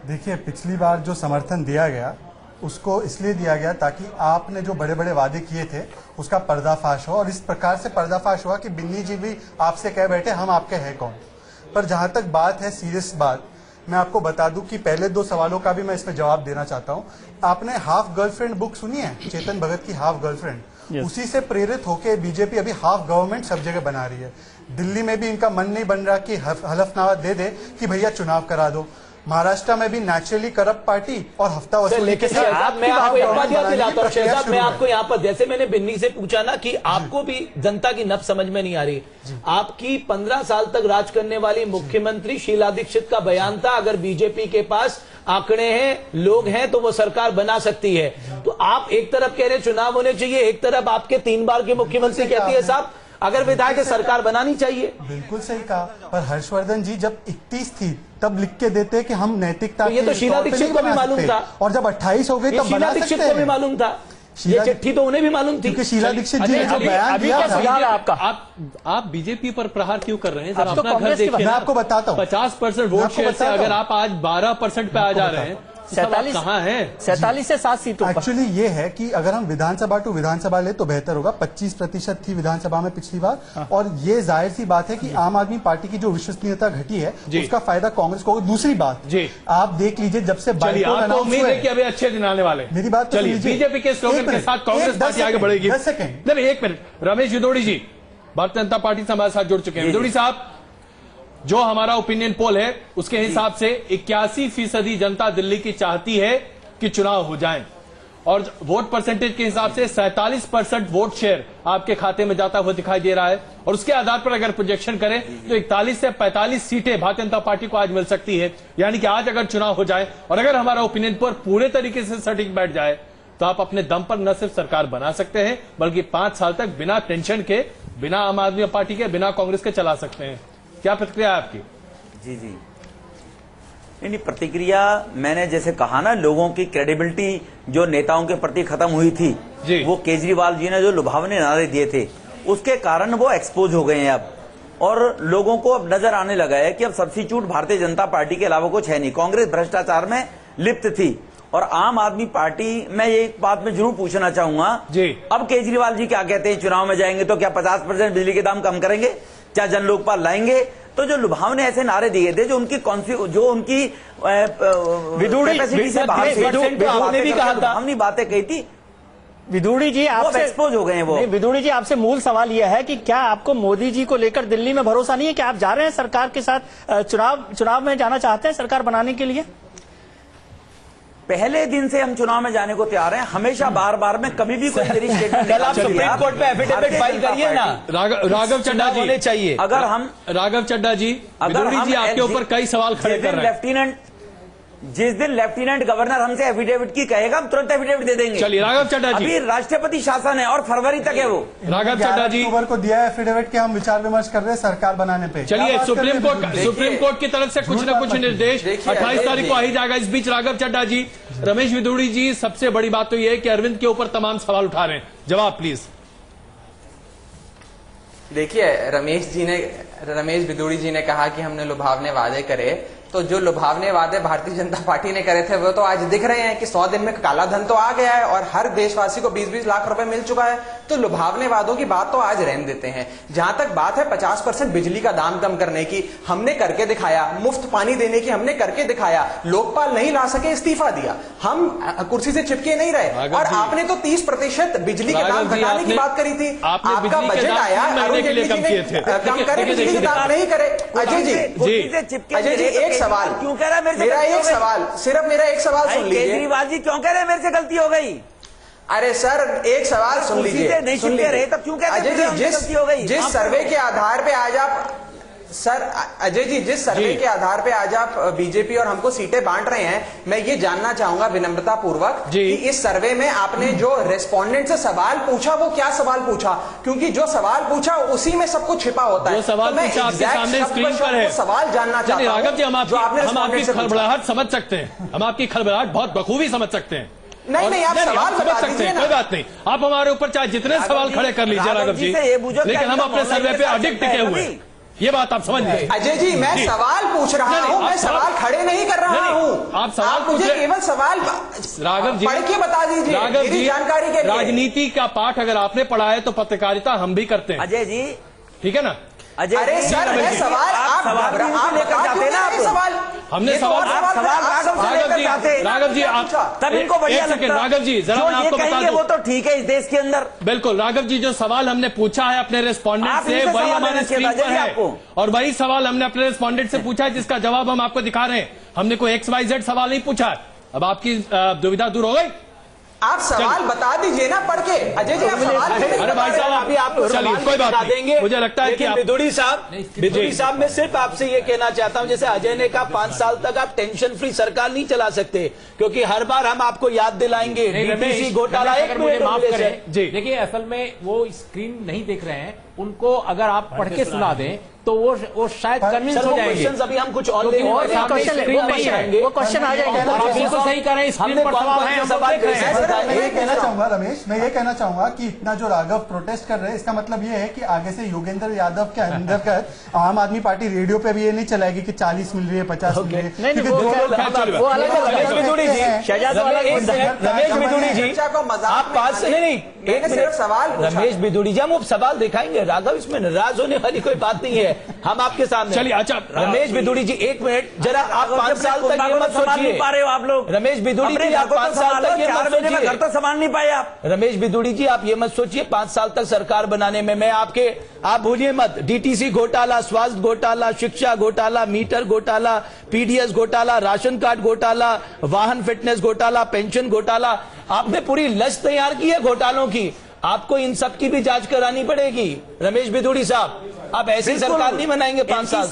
देखिए, पिछली बार जो समर्थन दिया गया उसको इसलिए दिया गया ताकि आपने जो बड़े बड़े वादे किए थे उसका पर्दाफाश हो, और इस प्रकार से पर्दाफाश हुआ कि बिन्नी जी भी आपसे कह बैठे हम आपके हैं कौन। पर जहां तक बात है, सीरियस बात, मैं आपको बता दूं कि पहले 2 सवालों का भी मैं इसमें जवाब देना चाहता हूं। आपने हाफ गर्लफ्रेंड बुक सुनी है, चेतन भगत की हाफ गर्लफ्रेंड? उसी से प्रेरित होकर बीजेपी अभी हाफ गवर्नमेंट सब जगह बना रही है। दिल्ली में भी इनका मन नहीं बन रहा कि हलफनामा दे दे कि भैया चुनाव करा दो। महाराष्ट्र में भी नेचुरली करप्ट पार्टी और हफ्ता वसूली के साथ मैं आपको एक बात याद दिलाता हूं शहजाद, मैं आपको यहाँ पर जैसे मैंने बिन्नी से पूछा ना कि आपको भी जनता की नब्ज समझ में नहीं आ रही। आपकी 15 साल तक राज करने वाली मुख्यमंत्री शीला दीक्षित का बयान था, अगर बीजेपी के पास आंकड़े हैं, लोग हैं, तो वो सरकार बना सकती है। तो आप एक तरफ कह रहे चुनाव होने चाहिए, एक तरफ आपके 3 बार के मुख्यमंत्री कहती है साहब अगर विधायक सरकार बनानी चाहिए। बिल्कुल सही कहा, पर हर्षवर्धन जी जब 31 थी तब लिख के देते कि हम नैतिकता, तो ये तो शीला दीक्षित को भी मालूम था, और जब 28 हो गई तब शीला दीक्षित को भी मालूम था, ये चिट्ठी तो उन्हें भी मालूम थी, क्योंकि शीला दीक्षित जी ने जो बयान दिया था। आप बीजेपी पर प्रहार क्यों कर रहे हैं? जब अपना घर देखिए, मैं आपको बताता हूँ 50% वोट शेयर से अगर आप आज 12% पे आ जा रहे हैं, 47 कहाँ है? 47 से 7 सीटों पर। एक्चुअली ये है कि अगर हम विधानसभा टू विधानसभा ले तो बेहतर होगा। 25% थी विधानसभा में पिछली बार, और ये जाहिर सी बात है कि आम आदमी पार्टी की जो विश्वसनीयता घटी है उसका फायदा कांग्रेस को होगा। दूसरी बात आप देख लीजिए, जब से आपको उम्मीद है कि अभी अच्छे दिन आने वाले। मेरी बात तो चलिए, बीजेपी के स्लोगन के साथ कांग्रेस पार्टी आगे बढ़ेगी। 10 सेकंड, नहीं, 1 मिनट। रमेश विदोड़ी जी भारतीय जनता पार्टी से हमारे साथ जुड़ चुके हैं। विदोड़ी साहब, जो हमारा ओपिनियन पोल है उसके हिसाब से 81% जनता दिल्ली की चाहती है कि चुनाव हो जाएं, और वोट परसेंटेज के हिसाब से 47% वोट शेयर आपके खाते में जाता हुआ दिखाई दे रहा है। और उसके आधार पर अगर प्रोजेक्शन करें तो 41 से 45 सीटें भारतीय जनता पार्टी को आज मिल सकती है। यानी कि आज अगर चुनाव हो जाए और अगर हमारा ओपिनियन पोल पूरे तरीके से सटीक बैठ जाए तो आप अपने दम पर न सिर्फ सरकार बना सकते हैं बल्कि 5 साल तक बिना टेंशन के, बिना आम आदमी पार्टी के, बिना कांग्रेस के चला सकते हैं। क्या प्रतिक्रिया है आपकी? जी नहीं, प्रतिक्रिया मैंने जैसे कहा ना, लोगों की क्रेडिबिलिटी जो नेताओं के प्रति खत्म हुई थी, वो केजरीवाल जी ने जो लुभावने नारे दिए थे उसके कारण वो एक्सपोज हो गए हैं अब, और लोगों को अब नजर आने लगा है कि अब सब्स्टिट्यूट भारतीय जनता पार्टी के अलावा कुछ है नहीं। कांग्रेस भ्रष्टाचार में लिप्त थी, और आम आदमी पार्टी, मैं ये एक बात में जरूर पूछना चाहूंगा, अब केजरीवाल जी क्या कहते हैं, चुनाव में जाएंगे तो क्या 50% बिजली के दाम कम करेंगे, क्या जन लोकपाल लाएंगे? तो जो लुभावने ऐसे नारे दिए थे, जो उनकी कैपेसिटी से बाहर हमने बातें कही थी, विदुड़ी जी आपसे एक्सपोज हो गए हैं वो। विदुड़ी जी, आपसे मूल सवाल यह है कि क्या आपको मोदी जी को लेकर दिल्ली में भरोसा नहीं है कि आप जा रहे हैं सरकार के साथ, चुनाव में जाना चाहते हैं सरकार बनाने के लिए? पहले दिन से हम चुनाव में जाने को तैयार हैं, हमेशा बार बार में कभी भी कोई मेरी स्टेटमेंट कल आप सुप्रीम कोर्ट पे एफिडेविट फाइल करिए ना। राघव चड्ढा जी चाहिए, अगर हम राघव चड्ढा जी, विदुड़ी जी आपके ऊपर कई सवाल खड़े कर रहे हैं। जिस दिन लेफ्टिनेंट गवर्नर हमसे एफिडेविट की कहेगा, हम तुरंत एफिडेविट दे देंगे। चलिए राघव चड्ढा जी, अभी राष्ट्रपति शासन है और फरवरी तक है वो। राघव चड्ढा जी, अक्टूबर को दिया है एफिडेविट के, हम विचार विमर्श कर रहे हैं सरकार बनाने पे। चलिए, सुप्रीम कोर्ट की तरफ से कुछ न कुछ निर्देश 28 तारीख को आ ही जाएगा। इस बीच राघव चड्ढा जी, रमेश विदुड़ी जी, सबसे बड़ी बात तो यह है कि अरविंद के ऊपर तमाम सवाल उठा रहे हैं, जवाब प्लीज। देखिए, रमेश विदुड़ी जी ने कहा कि हमने लुभावने वादे करे, तो जो लुभावने वादे भारतीय जनता पार्टी ने करे थे वो तो आज दिख रहे हैं कि 100 दिन में काला धन तो आ गया है और हर देशवासी को 20-20 लाख रुपए मिल चुका है। तो लुभावने वादों की बात तो आज रहने देते हैं। जहां तक बात है 50% बिजली का दाम कम करने की, हमने करके दिखाया। मुफ्त पानी देने की हमने करके दिखाया। लोकपाल नहीं ला सके, इस्तीफा दिया। हम कुर्सी से चिपके नहीं रहे। और आपने तो 30% बिजली के दाम घटाने की बात करी थी। आपका बजट आया, अरुण जेटली जी ने कम करे, बिजली के दाम नहीं करे। अजय जी एक सवाल क्यों कह रहा है मेरे से? मेरा एक सवाल, सिर्फ मेरा एक सवाल सुन लीजिए। केजरीवाल जी क्यों कह रहे हैं मेरे से गलती हो गई? अरे सर, एक सवाल सुन लीजिए। नहीं सुन रहे तब क्यों कह रहे हैं अजय जी, जिस सर्वे के आधार पे आज आप अजय जी, जिस सर्वे के आधार पे आज आप बीजेपी और हमको सीटें बांट रहे हैं, मैं ये जानना चाहूंगा विनम्रता पूर्वक कि इस सर्वे में आपने जो रेस्पोंडेंट से सवाल पूछा वो क्या सवाल पूछा? क्योंकि जो सवाल पूछा उसी में सब कुछ छिपा होता है। जो सवाल पूछा आपके सामने स्क्रीन पर है, सवाल जानना चाहता हूं। राघव जी, हम आपकी खलबलाहट समझ सकते हैं, हम आपकी खलबलाहट बहुत बखूबी समझ सकते हैं। नहीं, आप सवाल समझ सकते हैं, कोई बात नहीं। आप हमारे ऊपर चाहे जितने सवाल खड़े कर लीजिए राघव जी, लेकिन हम अपने सर्वे पे अडिग टिके हुए, ये बात आप समझ लीजिए। अजय जी, मैं सवाल पूछ रहा हूं, मैं सवाल खड़े नहीं कर रहा हूं। आप सवाल मुझे केवल सवाल राघव जी पढ़ के बता दीजिए, राघव जी, जानकारी के लिए। राजनीति का पाठ अगर आपने पढ़ा है तो पत्रकारिता हम भी करते हैं। अजय जी, ठीक है ना? अरे सर, मैं सवाल आप लेकर जाते हैं ना, सवाल हमने सवाल राघव जी आप तब इनको बढ़िया लगता। राघव जी जरा मैं आपको बता दूं, वो तो ठीक है इस देश के अंदर। बिल्कुल राघव जी, जो सवाल हमने पूछा है अपने रेस्पोंडेंट से वही हमारे स्क्रीन पर है, और वही सवाल हमने अपने रेस्पोंडेंट से पूछा है जिसका जवाब हम आपको दिखा रहे हैं। हमने कोई XYZ सवाल नहीं पूछा है। अब आपकी दुविधा दूर हो गई। आप सवाल बता दीजिए ना पढ़ के। अजय जी, आप सवाल अरे भाई साहब आप चलिए कोई बात नहीं, मुझे लगता है कि बिदुड़ी साहब मैं सिर्फ आपसे ये कहना चाहता हूं, जैसे अजय ने कहा 5 साल तक आप टेंशन फ्री सरकार नहीं चला सकते, क्योंकि हर बार हम आपको याद दिलाएंगे डीटीसी घोटाला। एक मिनट माफ करें जी, देखिए असल में वो स्क्रीन नहीं देख रहे हैं, उनको अगर आप पढ़ के सुना दें तो वो शायद कन्विंस हो जाएंगे। अभी हम कुछ और वो क्वेश्चन आ जाएंगे। आप बिल्कुल सही कर रहे हैं, स्क्रीन पर सवाल है, मैं ये कहना चाहूंगा रमेश, मैं ये कहना चाहूंगा कि इतना जो राघव प्रोटेस्ट कर रहे हैं, इसका मतलब ये है कि आगे से योगेंद्र यादव के अंदर का आम आदमी पार्टी रेडियो पे भी ये नहीं चलाएगी कि 40 मिल रही है, 50 मिल रही है। रमेश बिदुड़ी जी, हम सवाल दिखाएंगे राघव, इसमें नाराज होने वाली कोई बात नहीं है। हम आपके सामने चलिए। अच्छा रमेश बिदुड़ी जी, एक मिनट जरा, आप 5 साल तक ये मत सोचिए। पा रहे हो आप लोग। रमेश बिदुड़ी जी, आप 5 साल तक ये मत सोचिए, घर तो संभाल नहीं पाए आप। रमेश बिदुड़ी जी, आप ये मत सोचिए 5 साल तक सरकार बनाने में मैं आप भूलिए मत, डीटीसी घोटाला, स्वास्थ्य घोटाला, शिक्षा घोटाला, मीटर घोटाला, पीडीएस घोटाला, राशन कार्ड घोटाला, वाहन फिटनेस घोटाला, पेंशन घोटाला, आपने पूरी लिस्ट तैयार की है घोटालों की। आपको इन सब की भी जांच करानी पड़ेगी रमेश बिदुड़ी साहब। आप ऐसी सरकार नहीं बनाएंगे 5 साल।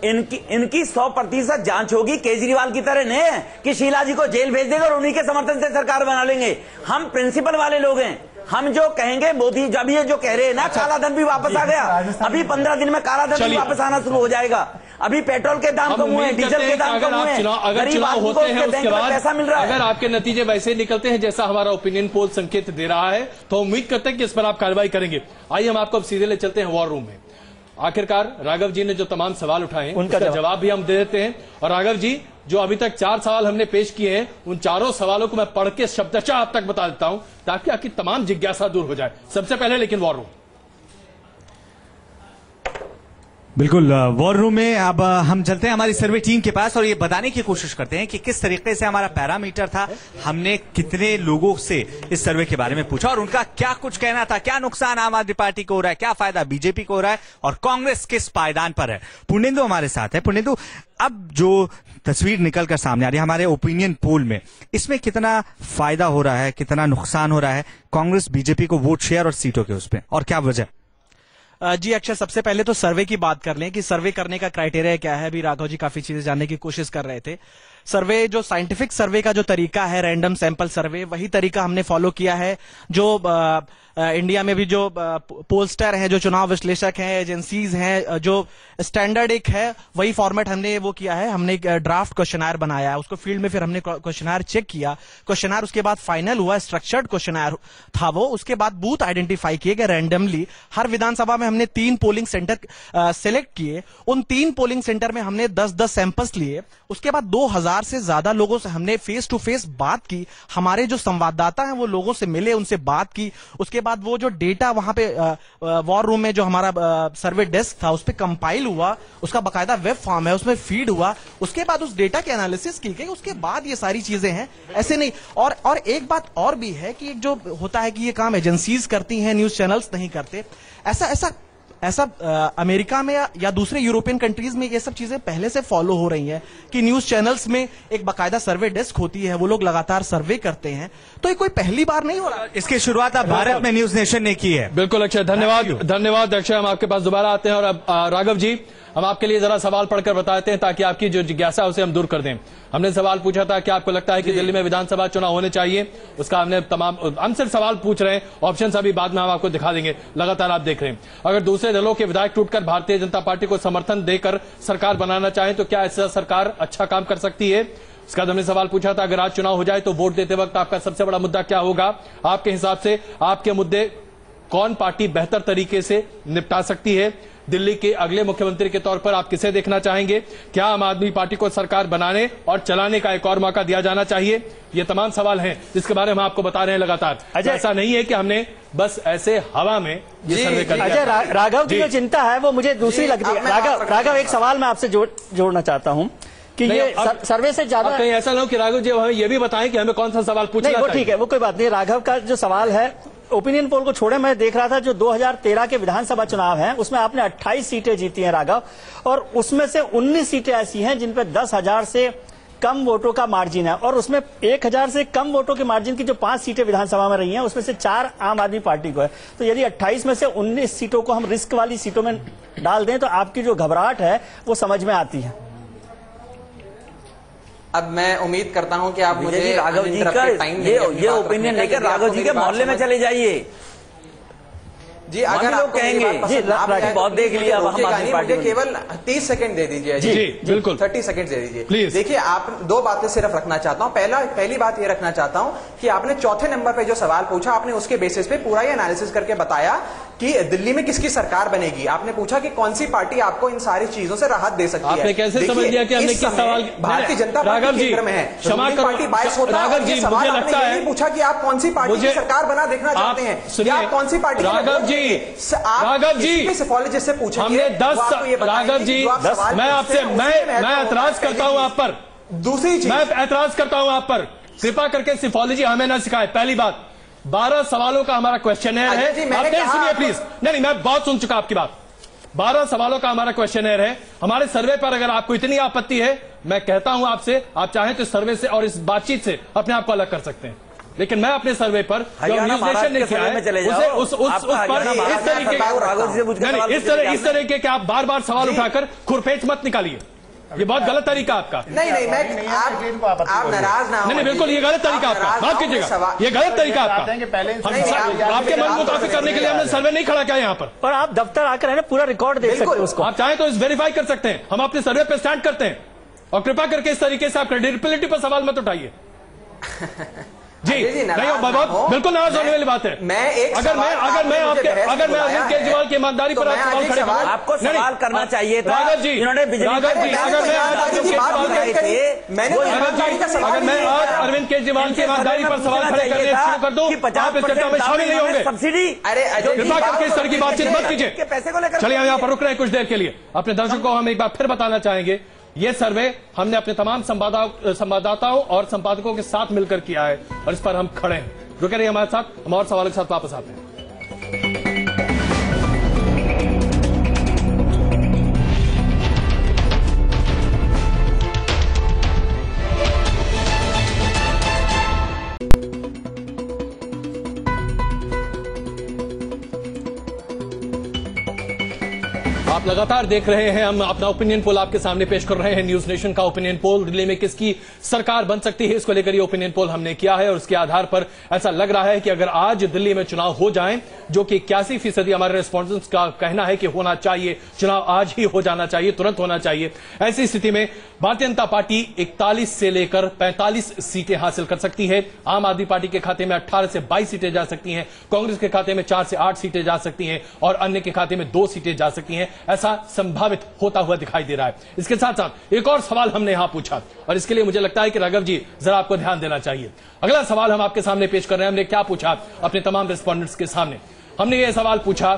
इनकी 100% जांच होगी, केजरीवाल की तरह नहीं है कि शीला जी को जेल भेज देगा और उन्हीं के समर्थन से सरकार बना लेंगे। हम प्रिंसिपल वाले लोग हैं, हम जो कहेंगे मोदी, जब ये जो कह रहे हैं ना काला धन भी वापस आ गया, अभी 15 दिन में काला धन भी वापस आना शुरू हो जाएगा। अभी पेट्रोल के दाम कम हुए, डीजल के दाम कम हुए, अगर चुनाव होते हैं उसके बाद पैसा मिल रहा है, अगर आपके नतीजे वैसे निकलते हैं जैसा हमारा ओपिनियन पोल संकेत दे रहा है, तो उम्मीद करते हैं कि इस पर आप कार्रवाई करेंगे। आइए हम आपको अब सीधे ले चलते हैं वॉर रूम में। आखिरकार राघव जी ने जो तमाम सवाल उठाए हैं उनका जवाब भी हम दे देते हैं। और राघव जी, जो अभी तक 4 सवाल हमने पेश किए हैं, उन चारों सवालों को मैं पढ़ के शब्दशः आप तक बता देता हूं ताकि आपकी तमाम जिज्ञासा दूर हो जाए। सबसे पहले लेकिन वॉर रूम। बिल्कुल, वॉर रूम में अब हम चलते हैं हमारी सर्वे टीम के पास और ये बताने की कोशिश करते हैं कि किस तरीके से हमारा पैरामीटर था, हमने कितने लोगों से इस सर्वे के बारे में पूछा और उनका क्या कुछ कहना था, क्या नुकसान आम आदमी पार्टी को हो रहा है, क्या फायदा बीजेपी को हो रहा है और कांग्रेस किस पायदान पर है। पुर्णेंदु हमारे साथ है। पुर्णेंदु, अब जो तस्वीर निकलकर सामने आ रही है हमारे ओपिनियन पोल में, इसमें कितना फायदा हो रहा है, कितना नुकसान हो रहा है कांग्रेस बीजेपी को वोट शेयर और सीटों के उस पर, और क्या वजह? जी अक्षय, सबसे पहले तो सर्वे की बात कर लें कि सर्वे करने का क्राइटेरिया क्या है। अभी राघव जी काफी चीजें जानने की कोशिश कर रहे थे। सर्वे जो साइंटिफिक सर्वे का जो तरीका है, रैंडम सैंपल सर्वे, वही तरीका हमने फॉलो किया है। जो इंडिया में भी जो पोलस्टर हैं, जो चुनाव विश्लेषक हैं, एजेंसीज हैं, जो स्टैंडर्ड एक है, वही फॉर्मेट हमने वो किया है। हमने एक ड्राफ्ट क्वेश्चनर बनाया, उसको फील्ड में फिर हमने क्वेश्चनर चेक किया, क्वेश्चनर उसके बाद फाइनल हुआ, स्ट्रक्चर्ड क्वेश्चनर था वो। उसके बाद बूथ आइडेंटिफाई किए गए रैंडमली। हर विधानसभा में हमने 3 पोलिंग सेंटर सेलेक्ट किए। उन 3 पोलिंग सेंटर में हमने 10-10 सैंपल्स लिए। उसके बाद 2000 से ज्यादा लोगों से हमने फेस टू फेस बात की। हमारे जो संवाददाता हैं वो लोगों से मिले, उनसे बात की। उसके बाद वो जो डेटा वहां पे वॉर रूम में जो हमारा सर्वे डेस्क था उस पे कंपाइल हुआ, उसका बकायदा वेब फॉर्म है, उसमें फीड हुआ। उसके बाद उस डेटा की एनालिसिस की गई, उसके बाद ये सारी चीजें हैं। ऐसे नहीं। और एक बात और भी है कि एक जो होता है कि ये काम एजेंसीज करती हैं, न्यूज चैनल्स नहीं करते। ऐसा अमेरिका में या दूसरे यूरोपियन कंट्रीज में ये सब चीजें पहले से फॉलो हो रही हैं कि न्यूज चैनल्स में एक बकायदा सर्वे डेस्क होती है, वो लोग लगातार सर्वे करते हैं। तो ये कोई पहली बार नहीं हो रहा। इसकी शुरुआत अब भारत में न्यूज नेशन ने की है। बिल्कुल अक्षय, धन्यवाद अक्षय। हम आपके पास दोबारा आते हैं और अब राघव जी, हम आपके लिए जरा सवाल पढ़कर बताते हैं ताकि आपकी जो जिज्ञासा उसे हम दूर कर दें। हमने सवाल पूछा था कि आपको लगता है कि दिल्ली में विधानसभा चुनाव होने चाहिए, उसका हम सिर्फ सवाल पूछ रहे हैं, ऑप्शंस अभी बाद में हम आपको दिखा देंगे, लगातार आप देख रहे हैं। अगर दूसरे दलों के विधायक टूटकर भारतीय जनता पार्टी को समर्थन देकर सरकार बनाना चाहें तो क्या ऐसा सरकार अच्छा काम कर सकती है? इसका हमने सवाल पूछा था, अगर आज चुनाव हो जाए तो वोट देते वक्त आपका सबसे बड़ा मुद्दा क्या होगा? आपके हिसाब से आपके मुद्दे कौन पार्टी बेहतर तरीके से निपटा सकती है? दिल्ली के अगले मुख्यमंत्री के तौर पर आप किसे देखना चाहेंगे? क्या आम आदमी पार्टी को सरकार बनाने और चलाने का एक और मौका दिया जाना चाहिए? ये तमाम सवाल हैं जिसके बारे में हम आपको बता रहे हैं लगातार। ऐसा नहीं है कि हमने बस ऐसे हवा में ये सर्वे कर दिया। राघव की जो चिंता है वो मुझे दूसरी लगती है। राघव, एक सवाल मैं आपसे जोड़ना चाहता हूं कि ये सर्वे से ज्यादा कहीं ऐसा ना हो कि राघव जी हमें ये भी बताएं कि हमें कौन सा सवाल पूछना नहीं, वो ठीक है, वो कोई बात नहीं। राघव का जो सवाल है ओपिनियन पोल को छोड़े, मैं देख रहा था जो 2013 के विधानसभा चुनाव हैं उसमें आपने 28 सीटें जीती हैं राघव, और उसमें से 19 सीटें ऐसी हैं जिन पर 10,000 से कम वोटों का मार्जिन है, और उसमें 1,000 से कम वोटों के मार्जिन की जो 5 सीटें विधानसभा में रही हैं उसमें से 4 आम आदमी पार्टी को है। तो यदि 28 में से 19 सीटों को हम रिस्क वाली सीटों में डाल दें तो आपकी जो घबराहट है वो समझ में आती है। अब मैं उम्मीद करता हूं कि आप मुझे राघव जी का ये ओपिनियन लेकर राघव जी के मोहल्ले में चले जाइए जी। अगर आप कहेंगे बहुत देख लिया, मुझे केवल 30 सेकंड दे दीजिए जी, बिल्कुल 30 सेकंड दे दीजिए। देखिए, आप 2 बातें सिर्फ रखना चाहता हूं। पहली बात ये रखना चाहता हूं कि आपने चौथे नंबर पे जो सवाल पूछा, आपने उसके बेसिस पे पूरा ये एनालिसिस करके बताया कि दिल्ली में किसकी सरकार बनेगी। आपने पूछा कि कौन सी पार्टी आपको इन सारी चीजों से राहत दे सकती है। आपने कैसे समझ लिया कि हमने किस सवाल? भारतीय जनता पार्टी केंद्र में है, पार्टी बायस होता है। राघव जी, मुझे लगता है पूछा कि आप कौन सी पार्टी की सरकार बना देखना चाहते हैं, या आप कौन सी पार्टी? राघव जी सेफोलॉजिस्ट से पूछा हमने 10 राघव जी, मैं आपसे मैं एतराज करता हूं आप पर। दूसरी चीज, मैं एतराज करता हूं आप पर, कृपा करके सिफोलॉजी हमें ना सिखाए। पहली बात, 12 सवालों का हमारा क्वेश्चनर है। आप नहीं सुनिए प्लीज। नहीं, मैं बहुत सुन चुका आपकी बात। 12 सवालों का हमारा क्वेश्चनर है। हमारे सर्वे पर अगर आपको इतनी आपत्ति है, मैं कहता हूं आपसे, आप चाहें तो सर्वे से और इस बातचीत से अपने आप को अलग कर सकते हैं, लेकिन मैं अपने सर्वे पर जो न्यूज नेशन ने किया है उस पर इस तरीके के आप बार बार सवाल उठाकर खुरपेच मत निकालिए। ये बहुत गलत तरीका आपका। नहीं, आप नाराज ना हो। नहीं, बिल्कुल ये गलत तरीका आपका, माफ कीजिएगा, ये गलत तरीका आपका। आपके मन मुताबिक करने के लिए हमने सर्वे नहीं खड़ा किया यहाँ पर आप दफ्तर आकर है ना पूरा रिकॉर्ड देख सकते हैं उसको। आप चाहें तो इस वेरीफाई कर सकते हैं। हम अपने सर्वे पे स्टैंड करते हैं, और कृपा करके इस तरीके से आप क्रेडिबिलिटी पर सवाल मत उठाइए जी। नहीं, बिल्कुल नाराज होने वाली बात है। अगर मैं अरविंद केजरीवाल की ईमानदारी पर सवाल खड़े करूं, आपको सवाल करना चाहिए था। राघव जी, इन्होंने अगर मैं आज अरविंद केजरीवाल की ईमानदारी पर सवाल खड़े करने शुरू कर दूं, आप इस चर्चा में शामिल नहीं होंगे। सब्सिडी, कृपा करके इस तरह की बातचीत मत कीजिए। चलिए, हम यहाँ पर रुक रहे हैं कुछ देर के लिए। अपने दर्शकों को हम एक बार फिर बताना चाहेंगे, ये सर्वे हमने अपने तमाम संवाददाताओं और संपादकों के साथ मिलकर किया है, और इस पर हम खड़े हैं। रुके रहिए हमारे साथ, हम और सवालों के साथ वापस आते हैं। आप लगातार देख रहे हैं, हम अपना ओपिनियन पोल आपके सामने पेश कर रहे हैं। न्यूज नेशन का ओपिनियन पोल, दिल्ली में किसकी सरकार बन सकती है, इसको लेकर ये ओपिनियन पोल हमने किया है, और उसके आधार पर ऐसा लग रहा है कि अगर आज दिल्ली में चुनाव हो जाएं, जो कि 81% हमारे रेस्पॉन्डेंट्स का कहना है कि होना चाहिए, चुनाव आज ही हो जाना चाहिए, तुरंत होना चाहिए, ऐसी स्थिति में भारतीय जनता पार्टी 41 से लेकर 45 सीटें हासिल कर सकती है। आम आदमी पार्टी के खाते में 18 से 22 सीटें जा सकती हैं, कांग्रेस के खाते में 4 से 8 सीटें जा सकती हैं, और अन्य के खाते में 2 सीटें जा सकती हैं। ऐसा संभावित होता हुआ दिखाई दे रहा है। इसके साथ साथ एक और सवाल हमने यहां पूछा, और इसके लिए मुझे लगता है कि राघव जी जरा आपको ध्यान देना चाहिए। अगला सवाल हम आपके सामने पेश कर रहे हैं। हमने क्या पूछा अपने तमाम रेस्पोंडेंट्स के सामने? हमने ये सवाल पूछा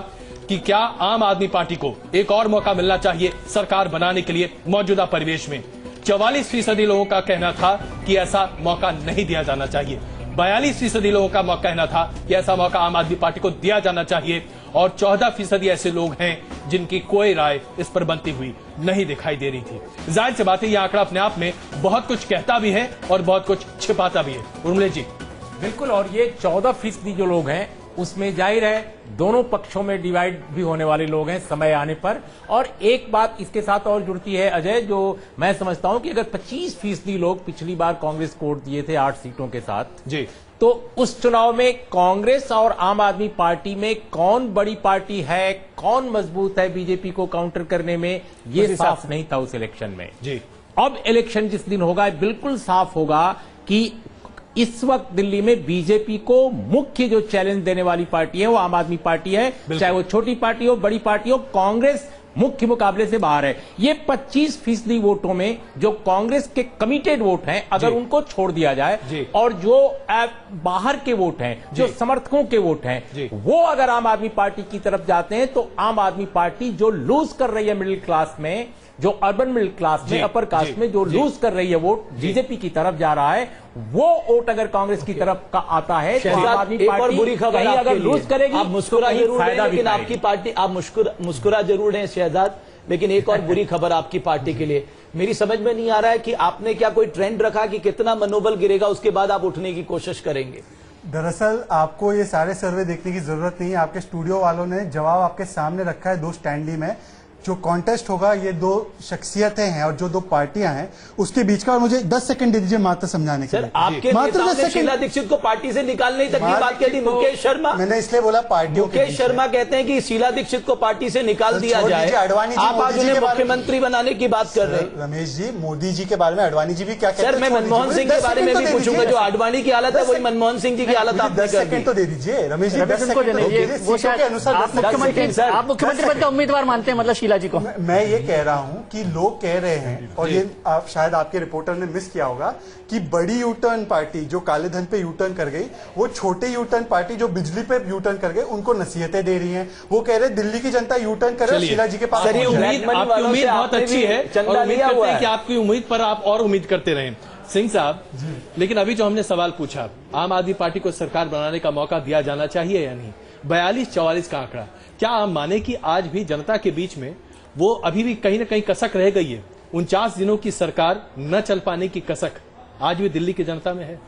कि क्या आम आदमी पार्टी को एक और मौका मिलना चाहिए सरकार बनाने के लिए मौजूदा परिवेश में? 44% लोगों का कहना था कि ऐसा मौका नहीं दिया जाना चाहिए। 42% लोगों का कहना था कि ऐसा मौका आम आदमी पार्टी को दिया जाना चाहिए, और 14% ऐसे लोग हैं जिनकी कोई राय इस पर बनती हुई नहीं दिखाई दे रही थी। जाहिर सी बात है, यह आंकड़ा अपने आप में बहुत कुछ कहता भी है और बहुत कुछ छिपाता भी है। उर्मिला जी, बिल्कुल, और ये 14% जो लोग हैं उसमें जाहिर है दोनों पक्षों में डिवाइड भी होने वाले लोग हैं समय आने पर। और एक बात इसके साथ और जुड़ती है अजय, जो मैं समझता हूं कि अगर 25% लोग पिछली बार कांग्रेस को वोट दिए थे 8 सीटों के साथ जी, तो उस चुनाव में कांग्रेस और आम आदमी पार्टी में कौन बड़ी पार्टी है, कौन मजबूत है बीजेपी को काउंटर करने में, ये साफ नहीं था उस इलेक्शन में जी। अब इलेक्शन जिस दिन होगा बिल्कुल साफ होगा कि इस वक्त दिल्ली में बीजेपी को मुख्य जो चैलेंज देने वाली पार्टी है वो आम आदमी पार्टी है। चाहे वो छोटी पार्टी हो, बड़ी पार्टी हो, कांग्रेस मुख्य मुकाबले से बाहर है। ये 25% वोटों में जो कांग्रेस के कमिटेड वोट हैं, अगर उनको छोड़ दिया जाए और जो बाहर के वोट हैं, जो समर्थकों के वोट हैं, वो अगर आम आदमी पार्टी की तरफ जाते हैं, तो आम आदमी पार्टी जो लूज कर रही है मिडिल क्लास में, जो अर्बन मिडिल क्लास में, अपर कास्ट में जो लूज कर रही है वोट बीजेपी की तरफ जा रहा है, वो वोट अगर कांग्रेस की तरफ का आता है तो आम आदमी पार्टी बुरी खबर अगर लूज करेगी, आप मुस्कुरा तो जरूर फायदा रहे, भी लेकिन पाएगी। आपकी पार्टी, आप मुस्कुरा जरूर हैं शहजाद, लेकिन एक और बुरी खबर आपकी पार्टी के लिए। मेरी समझ में नहीं आ रहा है कि आपने क्या कोई ट्रेंड रखा कि कितना मनोबल गिरेगा उसके बाद आप उठने की कोशिश करेंगे। दरअसल आपको ये सारे सर्वे देखने की जरूरत नहीं है, आपके स्टूडियो वालों ने जवाब आपके सामने रखा है 2 स्टैंडी में। जो कॉन्टेस्ट होगा ये 2 शख्सियतें हैं और जो 2 पार्टियां हैं उसके बीच का, और मुझे 10 सेकंड दे दीजिए मात्र समझाने के लिए। आपके मात्र 10 सेकंड। शीला दीक्षित को पार्टी से निकालने तक की बात कहती मुकेश शर्मा। मैंने इसलिए बोला पार्टियों के मुकेश शर्मा कहते हैं कि शीला दीक्षित को पार्टी से निकाल दिया जाए। अडवाणी जी, आप आज उन्हें मुख्यमंत्री बनाने की बात कर रहे हैं। रमेश जी, मोदी जी के बारे में अडवाणी जी भी क्या कहते हैं? सर, मैं मनमोहन सिंह के बारे में भी पूछूंगा। जो अडवाणी की हालत है वही मनमोहन सिंह जी की हालत आप 10 सेकंड तो दे दीजिए रमेश जी। 10 सेकंड के अनुसार आप मुख्यमंत्री पद का उम्मीदवार मानते हैं, मतलब शीला जी को? मैं ये कह रहा हूं कि लोग कह रहे हैं, और ये आप शायद आपके रिपोर्टर ने मिस किया होगा, कि बड़ी यू टर्न पार्टी जो काले धन पे यू टर्न कर गई, वो छोटे यू टर्न पार्टी जो बिजली पे यू टर्न कर गई, उनको नसीहतें दे रही हैं। वो कह रहे हैं दिल्ली की जनता यू टर्न करे, शीला जी के पास। आपकी उम्मीद बहुत अच्छी है और उम्मीद करते हैं कि आपकी उम्मीद पर आप और उम्मीद करते रहें सिंह साहब। लेकिन अभी जो हमने सवाल पूछा, आम आदमी पार्टी को सरकार बनाने का मौका दिया जाना चाहिए या नहीं, 42-44 का आंकड़ा, क्या आप माने कि आज भी जनता के बीच में वो अभी भी कहीं ना कहीं कसक रह गई है? 49 दिनों की सरकार न चल पाने की कसक आज भी दिल्ली की जनता में है?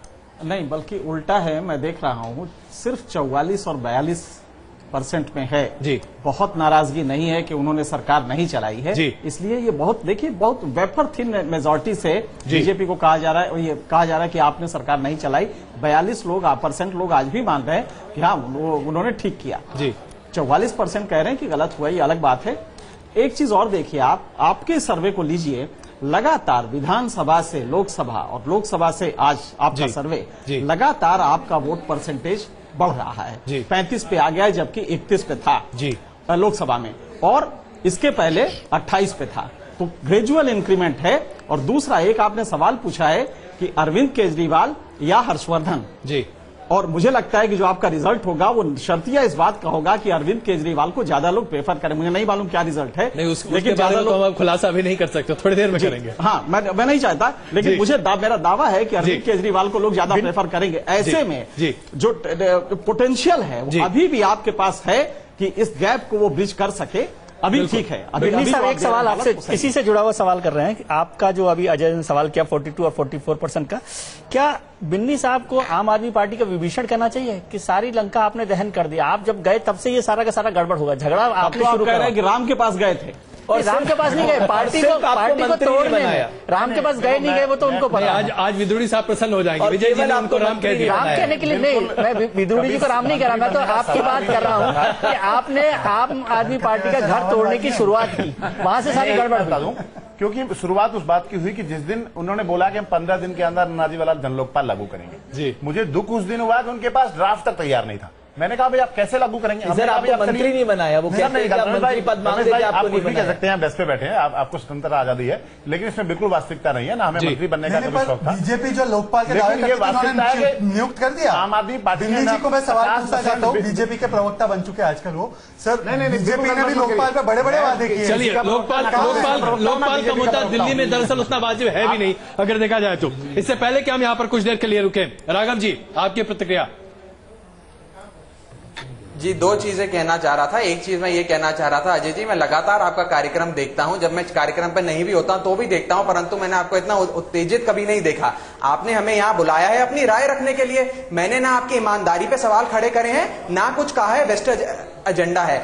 नहीं, बल्कि उल्टा है। मैं देख रहा हूं सिर्फ 44 और 42% में है जी। बहुत नाराजगी नहीं है कि उन्होंने सरकार नहीं चलाई है जी। इसलिए ये बहुत, देखिए, बहुत वेफर थिन मेजॉरिटी से बीजेपी को कहा जा रहा है, और ये कहा जा रहा है कि आपने सरकार नहीं चलाई। 42% लोग आज भी मान रहे हैं कि हाँ उन्होंने ठीक किया जी। 44% कह रहे हैं कि गलत हुआ, ये अलग बात है। एक चीज और देखिए, आपके सर्वे को लीजिए, लगातार विधानसभा से लोकसभा और लोकसभा से आज आपका सर्वे, लगातार आपका वोट परसेंटेज बढ़ रहा है। 35 पे आ गया है, जबकि 31 पे था जी लोकसभा में, और इसके पहले 28 पे था। तो ग्रेजुअल इंक्रीमेंट है। और दूसरा, एक आपने सवाल पूछा है कि अरविंद केजरीवाल या हर्षवर्धन जी, और मुझे लगता है कि जो आपका रिजल्ट होगा वो शर्तिया इस बात का होगा कि अरविंद केजरीवाल को ज्यादा लोग प्रेफर करें। मुझे नहीं मालूम क्या रिजल्ट है, लेकिन ज्यादा लोग हम खुलासा भी नहीं कर सकते, थोड़ी देर में करेंगे। हाँ, मैं नहीं चाहता, लेकिन मुझे मेरा दावा है कि अरविंद केजरीवाल को लोग ज्यादा प्रेफर करेंगे। ऐसे में जो पोटेंशियल है वो अभी भी आपके पास है कि इस गैप को वो ब्रिज कर सके। अभी ठीक है। अभी सर, एक सवाल आपसे इसी से जुड़ा हुआ सवाल कर रहे हैं कि आपका जो अभी अजय ने सवाल किया 42 और 44% का, क्या बिन्नी साहब को आम आदमी पार्टी का विभीषण करना चाहिए कि सारी लंका आपने दहन कर दिया, आप जब गए तब से ये सारा का सारा गड़बड़ होगा, झगड़ा आपने शुरू करा कि राम के पास गए थे और राम के पास नहीं गए, पार्टी को तोड़ने में। राम के पास गए नहीं गए वो तो उनको पता। आज विद्रोही साहब प्रसन्न हो जाएंगे, विजय जी ने उनको राम कह दिया। राम कहने के लिए नहीं, मैं विद्रोही जी को राम नहीं कह रहा, मैं तो आपकी बात कर रहा हूँ कि आपने आम आदमी पार्टी का घर तोड़ने की शुरुआत की, वहां से सारी गड़बड़ बता दूं। क्योंकि शुरुआत उस बात की हुई कि जिस दिन उन्होंने बोला कि हम 15 दिन के अंदर नाजीवाला जनलोकपाल लागू करेंगे जी, मुझे दुख उस दिन हुआ कि उनके पास ड्राफ्ट तक तैयार नहीं था। मैंने कहा भाई आप कैसे लागू करेंगे? सर, आपको मंत्री नहीं बनाया, वो कहते हैं कि आप मंत्री पद मांगते थे, आपको नहीं बनाया। कह सकते हैं, डेस्क पे बैठे हैं, आपको स्वतंत्रता आजादी है, लेकिन इसमें बिल्कुल वास्तविकता नहीं है ना, हमें मंत्री बनने का कभी शौक था। बीजेपी जो लोकपाल के दावे करती है नियुक्त कर दिया। आम आदमी पार्टी दिल्ली जी को मैं सवाल पूछना चाहता हूँ, बीजेपी के प्रवक्ता बन चुके आजकल वो, सर बीजेपी ने भी लोकपाल पे बड़े बड़े वादे किए। चलिए, लोकपाल का मुद्दा दिल्ली में दरअसल उतना वाजिब है भी नहीं अगर देखा जाए तो। इससे पहले कि हम यहाँ पर कुछ देर के लिए रुके, राघव जी आपकी प्रतिक्रिया। जी, 2 चीजें कहना चाह रहा था। एक चीज मैं ये कहना चाह रहा था, अजय जी, मैं लगातार आपका कार्यक्रम देखता हूं, जब मैं कार्यक्रम पर नहीं भी होता तो भी देखता हूं, परंतु मैंने आपको इतना उत्तेजित कभी नहीं देखा। आपने हमें यहाँ बुलाया है अपनी राय रखने के लिए, मैंने ना आपकी ईमानदारी पे सवाल खड़े करे हैं, ना कुछ कहा है वेस्ट एजेंडा है।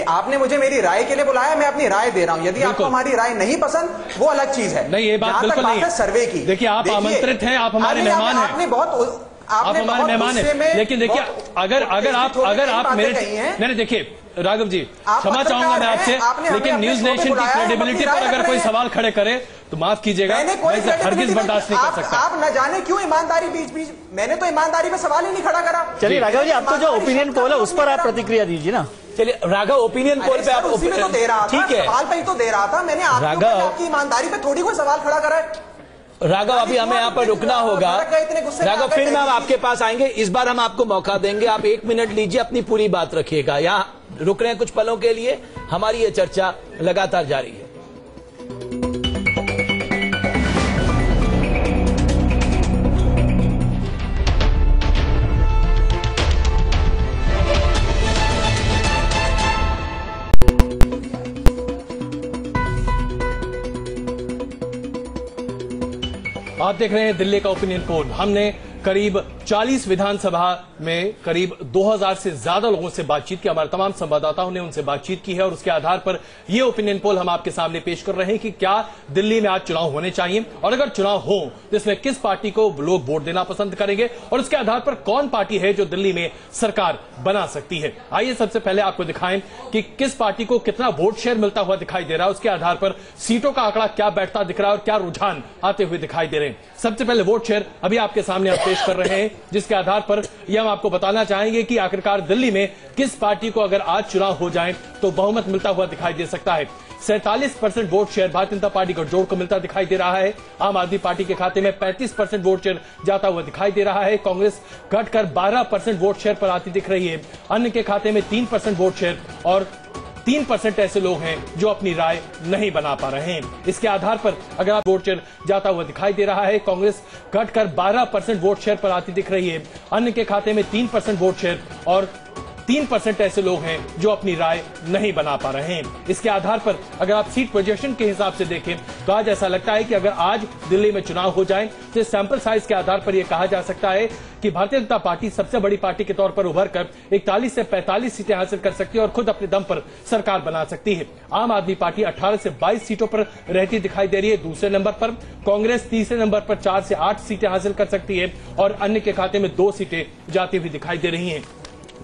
आपने मुझे मेरी राय के लिए बुलाया, मैं अपनी राय दे रहा हूं। यदि आपको हमारी राय नहीं पसंद, वो अलग चीज है। नहीं, ये बात बिल्कुल नहीं है। सर्वे की देखिए, आप आमंत्रित हैं, आप हमारे मेहमान हैं, आपने बहुत आप हमारे मेहमान हैं, लेकिन देखिए अगर आप मेरे नहीं, देखिए राघव जी, क्षमा चाहूंगा मैं आपसे, लेकिन न्यूज नेशन की क्रेडिबिलिटी पर अगर कोई सवाल खड़े करे तो माफ कीजिएगा, मैं इसे हरगिज बर्दाश्त नहीं कर सकता। आप न जाने क्यों ईमानदारी बीच मैंने तो ईमानदारी पे सवाल ही नहीं खड़ा करा। चलिए राघव जी, अब तो जो ओपिनियन पोल है उस पर आप प्रतिक्रिया दीजिए ना। चलिए राघव, ओपिनियन पोल पे आप उसी में तो दे रहा था, ठीक है, सवाल पे ही तो दे रहा था मैंने। आपकी ईमानदारी पे थोड़ी कोई सवाल खड़ा करा है। राघव, अभी हमें यहाँ पर रुकना होगा। राघव, फिर हम आपके पास आएंगे, इस बार हम आपको मौका देंगे। आप 1 मिनट लीजिए, अपनी पूरी बात रखिएगा। यहाँ रुक रहे हैं कुछ पलों के लिए, हमारी ये चर्चा लगातार जारी है। आप देख रहे हैं दिल्ली का ओपिनियन पोल। हमने करीब 40 विधानसभा में करीब 2000 से ज्यादा लोगों से बातचीत की। हमारे तमाम संवाददाताओं ने उनसे बातचीत की है और उसके आधार पर यह ओपिनियन पोल हम आपके सामने पेश कर रहे हैं कि क्या दिल्ली में आज चुनाव होने चाहिए, और अगर चुनाव हो तो इसमें किस पार्टी को लोग वोट देना पसंद करेंगे, और उसके आधार पर कौन पार्टी है जो दिल्ली में सरकार बना सकती है। आइए सबसे पहले आपको दिखाएं कि किस पार्टी को कितना वोट शेयर मिलता हुआ दिखाई दे रहा है, उसके आधार पर सीटों का आंकड़ा क्या बैठता दिख रहा है और क्या रुझान आते हुए दिखाई दे रहे हैं। सबसे पहले वोट शेयर अभी आपके सामने आप पेश कर रहे हैं, जिसके आधार पर यह हम आपको बताना चाहेंगे कि आखिरकार दिल्ली में किस पार्टी को अगर आज चुनाव हो जाए तो बहुमत मिलता हुआ दिखाई दे सकता है। 47% vote share Bharatiya Janata party गठजोड़ को मिलता दिखाई दे रहा है। आम आदमी पार्टी के खाते में 35% वोट शेयर जाता हुआ दिखाई दे रहा है। कांग्रेस घटकर 12% वोट शेयर पर आती दिख रही है। अन्य के खाते में 3% वोट शेयर और 3% ऐसे लोग हैं जो अपनी राय नहीं बना पा रहे हैं। इसके आधार पर अगर आप वोट शेयर जाता हुआ दिखाई दे रहा है, कांग्रेस घटकर 12% वोट शेयर पर आती दिख रही है। अन्य के खाते में 3% वोट शेयर और 3% ऐसे लोग हैं जो अपनी राय नहीं बना पा रहे हैं। इसके आधार पर अगर आप सीट प्रोजेक्शन के हिसाब से देखें तो आज ऐसा लगता है कि अगर आज दिल्ली में चुनाव हो जाए तो सैंपल साइज के आधार पर यह कहा जा सकता है कि भारतीय जनता पार्टी सबसे बड़ी पार्टी के तौर पर उभर कर 41 से 45 सीटें हासिल कर सकती है और खुद अपने दम पर सरकार बना सकती है। आम आदमी पार्टी 18 से 22 सीटों पर रहती दिखाई दे रही है दूसरे नंबर पर। कांग्रेस तीसरे नंबर पर 4 से 8 सीटें हासिल कर सकती है और अन्य के खाते में 2 सीटें जाती हुई दिखाई दे रही हैं।